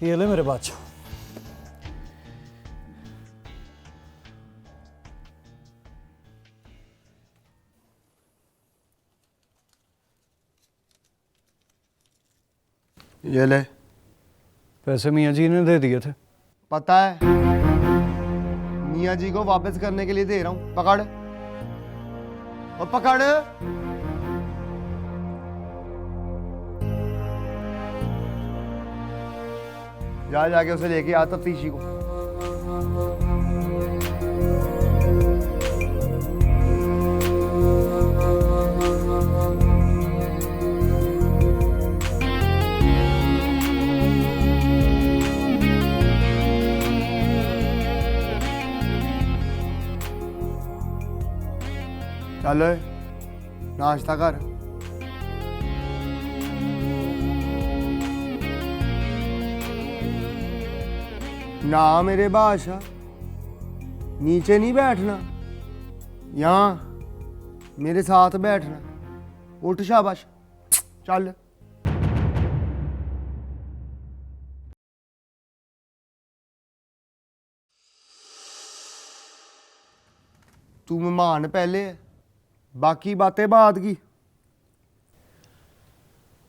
ये ले मेरे बादशाह। ये ले। पैसे मियाँ जी ने दे दिए थे। पता है, मियाँ जी को वापस करने के लिए दे रहा हूं। पकड़ और पकड़। जा जाके उसे लेके आ तफ्तीशी को। चल नाश्ता कर। ना मेरे बादशाह, नीचे नहीं बैठना, यहाँ मेरे साथ बैठना। उठ शाबाश, चल। तू मेहमान पहले है, बाकी बातें बाद की।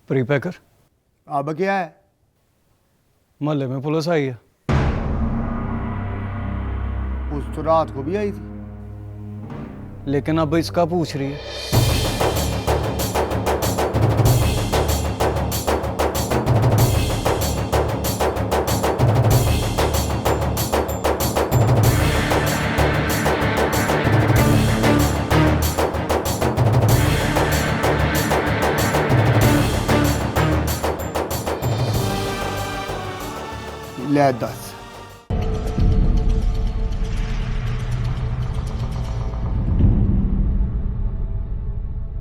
प्री पैकर। अब क्या है? मोहल्ले में पुलिस आई है। उस तो रात को भी आई थी, लेकिन अब इसका पूछ रही है। ਲੈ ਦੱਸ